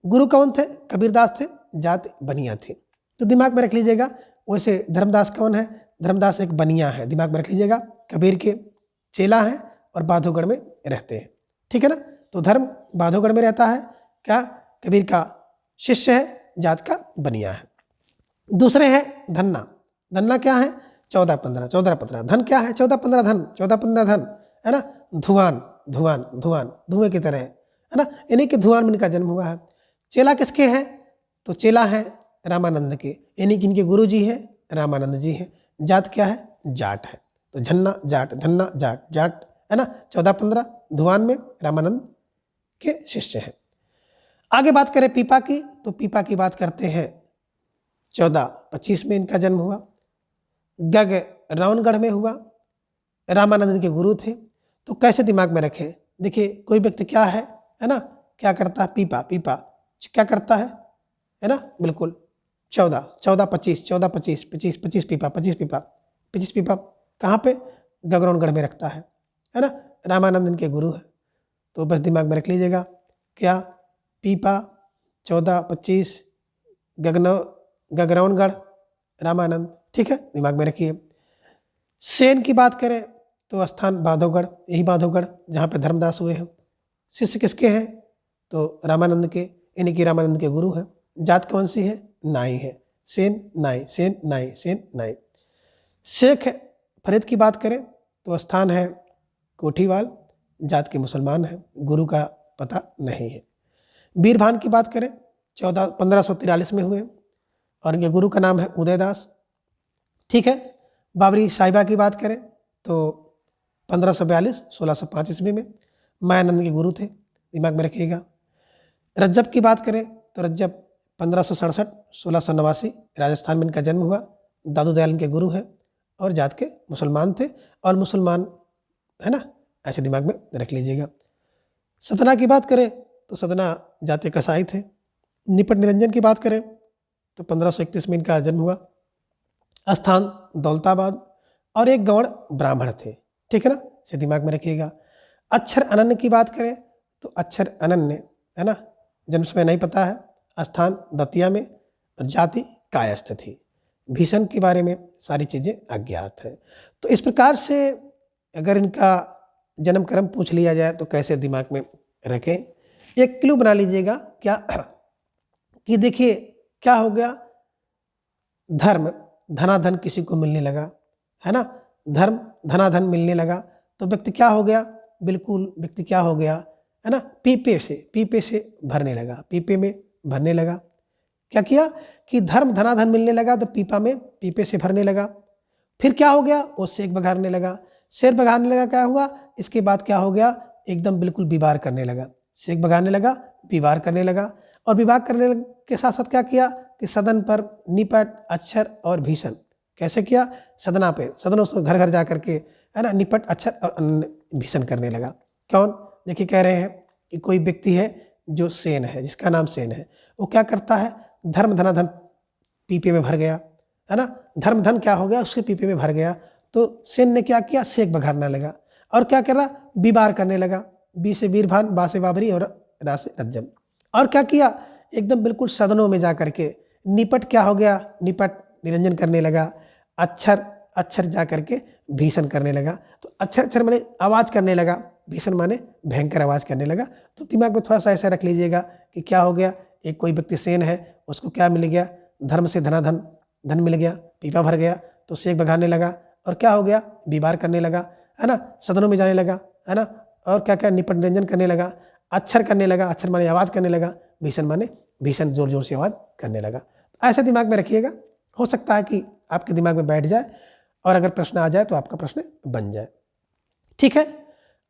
गुरु कौन थे, कबीरदास थे, जाति बनिया थी। तो दिमाग में रख लीजिएगा। वैसे धर्मदास कौन है, धर्मदास एक बनिया है, दिमाग में रख लीजिएगा, कबीर के चेला हैं और बांधवगढ़ में रहते हैं। ठीक है ना। तो धर्म बांधवगढ़ में रहता है, क्या कबीर का शिष्य है, जात का बनिया है। दूसरे हैं धन्ना क्या है, 14-15 धन क्या है, 14-15 धन, है ना, धुआं की तरह, है ना, इन्हीं के धुआं में इनका जन्म हुआ है। चेला किसके हैं, तो चेला है रामानंद के, यानी कि इनके गुरु जी हैं रामानंद जी हैं। जात क्या है, जाट है। तो झन्ना जाट, धन्ना जाट, है ना, 14-15 धुआं में रामानंद के शिष्य हैं। आगे बात करें पीपा की तो पीपा की बात करते हैं 1425 में इनका जन्म हुआ। गग रावणगढ़ में हुआ, रामानंद के गुरु थे। तो कैसे दिमाग में रखें? देखिए, कोई व्यक्ति क्या है ना, क्या करता है? पीपा, पीपा क्या करता है ना, बिल्कुल 14, 14, 25, 14, 25, 25, 25 पीपा, 25 पीपा, 25 पीपा कहाँ पे? गगरौनगढ़ में रखता है ना। रामानंद इनके गुरु है, तो बस दिमाग में रख लीजिएगा क्या? पीपा, 14, 25, गगरौनगढ़, रामानंद। ठीक है, दिमाग में रखिए। सेन की बात करें तो स्थान बांधवगढ़, यही बांधवगढ़ जहाँ पे धर्मदास हुए हैं। शिष्य किसके हैं? तो रामानंद के, इन्हीं की रामानंद के गुरु हैं। जात कौन सी है? नाई है। सेन नाई, सेन नाई, सेन नाई। शेख फरीद की बात करें तो स्थान है कोठीवाल, जात के मुसलमान हैं, गुरु का पता नहीं है। बीरभान की बात करें 1543 में हुए और इनके गुरु का नाम है उदयदास। ठीक है। बाबरी साहिबा की बात करें तो 1542, 1605 ईस्वी में मायानंद के गुरु थे, दिमाग में रखिएगा। रज्जब की बात करें तो रज्जब 1567, 1689 राजस्थान में इनका जन्म हुआ। दादू दयाल इनके गुरु हैं और जात के मुसलमान थे, और मुसलमान है ना, ऐसे दिमाग में रख लीजिएगा। सतना की बात करें तो सतना जाते कसाई थे। निपट निरंजन की बात करें तो 1531 में इनका जन्म हुआ। स्थान दौलताबाद, और एक गौड़ ब्राह्मण थे। ठीक है ना, इसे दिमाग में रखिएगा। अक्षर अनन्य की बात करें तो अक्षर अनन्य है ना, जन्म समय नहीं पता है, स्थान दतिया में, और जाति कायस्थ थी। भीषण के बारे में सारी चीज़ें अज्ञात है। तो इस प्रकार से अगर इनका जन्म क्रम पूछ लिया जाए तो कैसे दिमाग में रखें, एक क्लू बना लीजिएगा क्या कि देखिए क्या हो गया, धर्म धनाधन किसी को मिलने लगा है ना, धर्म धनाधन मिलने लगा तो व्यक्ति क्या हो गया, बिल्कुल व्यक्ति क्या हो गया है ना, पीपे से भरने लगा, पीपे में भरने लगा। क्या किया कि धर्म धनाधन मिलने लगा तो पीपे से भरने लगा। फिर क्या हो गया, वो शेख बघारने लगा, शेर बघारने लगा, क्या हुआ, इसके बाद क्या हो गया, एकदम बिल्कुल विवाह करने लगा, शेख बघारने लगा, विवाह करने लगा। और विवाह करने के साथ साथ क्या किया कि सदन पर निपट, अक्षर और भीषण कैसे किया, सदना पे, सदनों से घर घर जा करके है ना, निपट, अक्षर और भीषण करने लगा। कौन? देखिए कह रहे हैं कि कोई व्यक्ति है जो सेन है, जिसका नाम सेन है, वो क्या करता है, धर्म धनाधन पीपे में भर गया है ना, धर्म धन क्या हो गया, उसके पीपे में भर गया। तो सेन ने क्या किया, शेख बघारना लगा, और क्या कर रहा, विवाह करने लगा, बी से बीरभान, बा से बाबरी और रा से रज्जब। और क्या किया, एकदम बिल्कुल सदनों में जा करके निपट क्या हो गया, निपट निरंजन करने लगा, अक्षर जा करके भीषण करने लगा। तो अक्षर माने आवाज़ करने लगा, भीषण माने भयंकर आवाज़ करने लगा। तो दिमाग में थोड़ा सा ऐसा रख लीजिएगा कि क्या हो गया, एक कोई व्यक्ति सेन है, उसको क्या मिल गया, धर्म से धन मिल गया, पीपा भर गया, तो शेख बघारने लगा, और क्या हो गया, विवाह करने लगा है ना, सदनों में जाने लगा है ना, और क्या क्या निपट निरंजन करने लगा, अक्षर करने लगा, अक्षर माने आवाज़ करने लगा, भीषण माने भीषण जोर जोर से आवाज़ करने लगा। ऐसे दिमाग में रखिएगा, हो सकता है कि आपके दिमाग में बैठ जाए, और अगर प्रश्न आ जाए तो आपका प्रश्न बन जाए। ठीक है,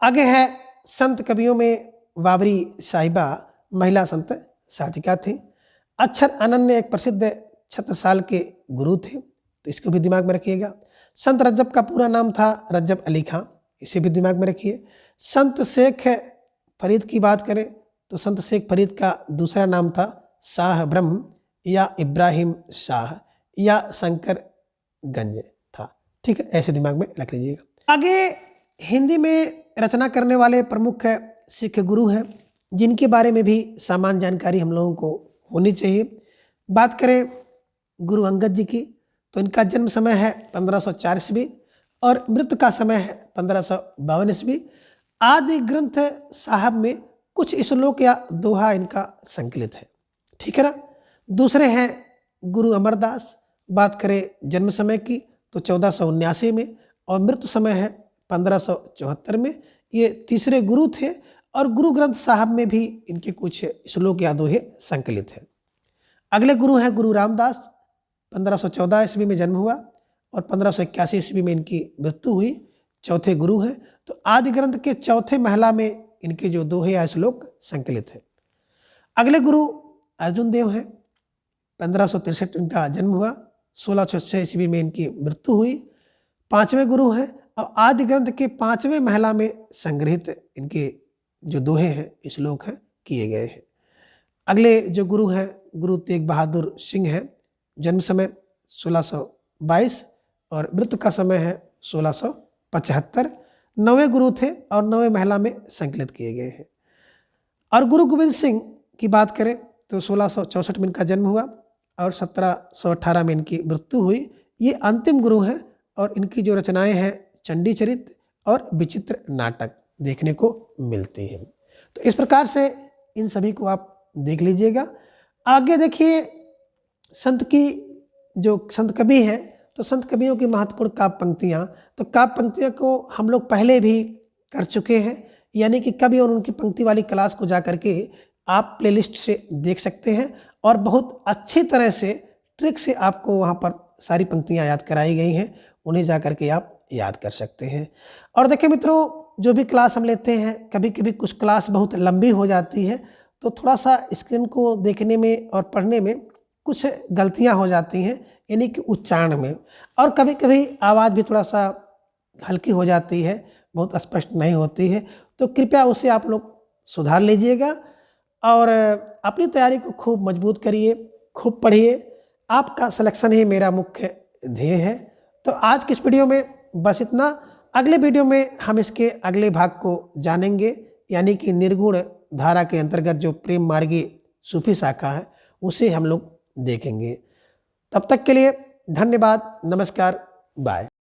आगे है संत कवियों में बाबरी साहिबा महिला संत साधिका थी। अक्षर अनन्य एक प्रसिद्ध छत्रसाल के गुरु थे, तो इसको भी दिमाग में रखिएगा। संत रज्जब का पूरा नाम था रज्जब अली खां, इसे भी दिमाग में रखिए। संत शेख फरीद की बात करें तो संत शेख फरीद का दूसरा नाम था शाह ब्रह्म, या इब्राहिम शाह, या शंकर गंज था। ठीक है, ऐसे दिमाग में रख लीजिएगा। आगे हिंदी में रचना करने वाले प्रमुख सिख गुरु हैं, जिनके बारे में भी सामान्य जानकारी हम लोगों को होनी चाहिए। बात करें गुरु अंगद जी की तो इनका जन्म समय है 1504 ईस्वी और मृत्यु का समय है 1552 ईस्वी। आदि ग्रंथ साहब में कुछ श्लोक या दोहा इनका संकलित है। ठीक है ना। दूसरे हैं गुरु अमरदास, बात करें जन्म समय की तो 1479 में और मृत्यु समय है 1574 में। ये तीसरे गुरु थे और गुरु ग्रंथ साहब में भी इनके कुछ श्लोक या दोहे संकलित हैं। अगले गुरु हैं गुरु रामदास, 1514 ईस्वी में जन्म हुआ और 1581 ईस्वी में इनकी मृत्यु हुई। चौथे गुरु हैं। तो आदि ग्रंथ के चौथे महला में इनके जो दोहे या श्लोक संकलित है। अगले गुरु अर्जुन देव हैं, 1563 इनका जन्म हुआ, 1606 ईस्वी में इनकी मृत्यु हुई। पांचवें गुरु हैं और आदि ग्रंथ के 5वें महला में संग्रहित इनके जो दोहे हैं श्लोक हैं किए गए हैं। अगले जो गुरु हैं गुरु तेग बहादुर सिंह हैं। जन्म समय 1622 और मृत्यु का समय है 1675। 9वें गुरु थे और 9वें महला में संकलित किए गए हैं। और गुरु गोविंद सिंह की बात करें तो 1664 में इनका जन्म हुआ और 1718 में इनकी मृत्यु हुई। ये अंतिम गुरु हैं और इनकी जो रचनाएं हैं चंडी चरित और विचित्र नाटक देखने को मिलती हैं। तो इस प्रकार से इन सभी को आप देख लीजिएगा। आगे देखिए संत की जो संत कवि हैं तो संत कवियों की महत्वपूर्ण काव्य पंक्तियाँ, तो काव्य पंक्तियों को हम लोग पहले भी कर चुके हैं, यानी कि कवि और उनकी पंक्ति वाली क्लास को जा करके आप प्लेलिस्ट से देख सकते हैं और बहुत अच्छी तरह से ट्रिक से आपको वहाँ पर सारी पंक्तियाँ याद कराई गई हैं, उन्हें जा करके आप याद कर सकते हैं। और देखिए मित्रों, जो भी क्लास हम लेते हैं कभी कभी कुछ क्लास बहुत लंबी हो जाती है तो थोड़ा सा स्क्रीन को देखने में और पढ़ने में कुछ गलतियां हो जाती हैं, यानी कि उच्चारण में, और कभी कभी आवाज़ भी थोड़ा सा हल्की हो जाती है, बहुत स्पष्ट नहीं होती है। तो कृपया उसे आप लोग सुधार लीजिएगा और अपनी तैयारी को खूब मजबूत करिए, खूब पढ़िए। आपका सिलेक्शन ही मेरा मुख्य ध्येय है। तो आज की इस वीडियो में बस इतना। अगले वीडियो में हम इसके अगले भाग को जानेंगे, यानी कि निर्गुण धारा के अंतर्गत जो प्रेम मार्गी सूफी शाखा है उसे हम लोग देखेंगे। तब तक के लिए धन्यवाद, नमस्कार, बाय।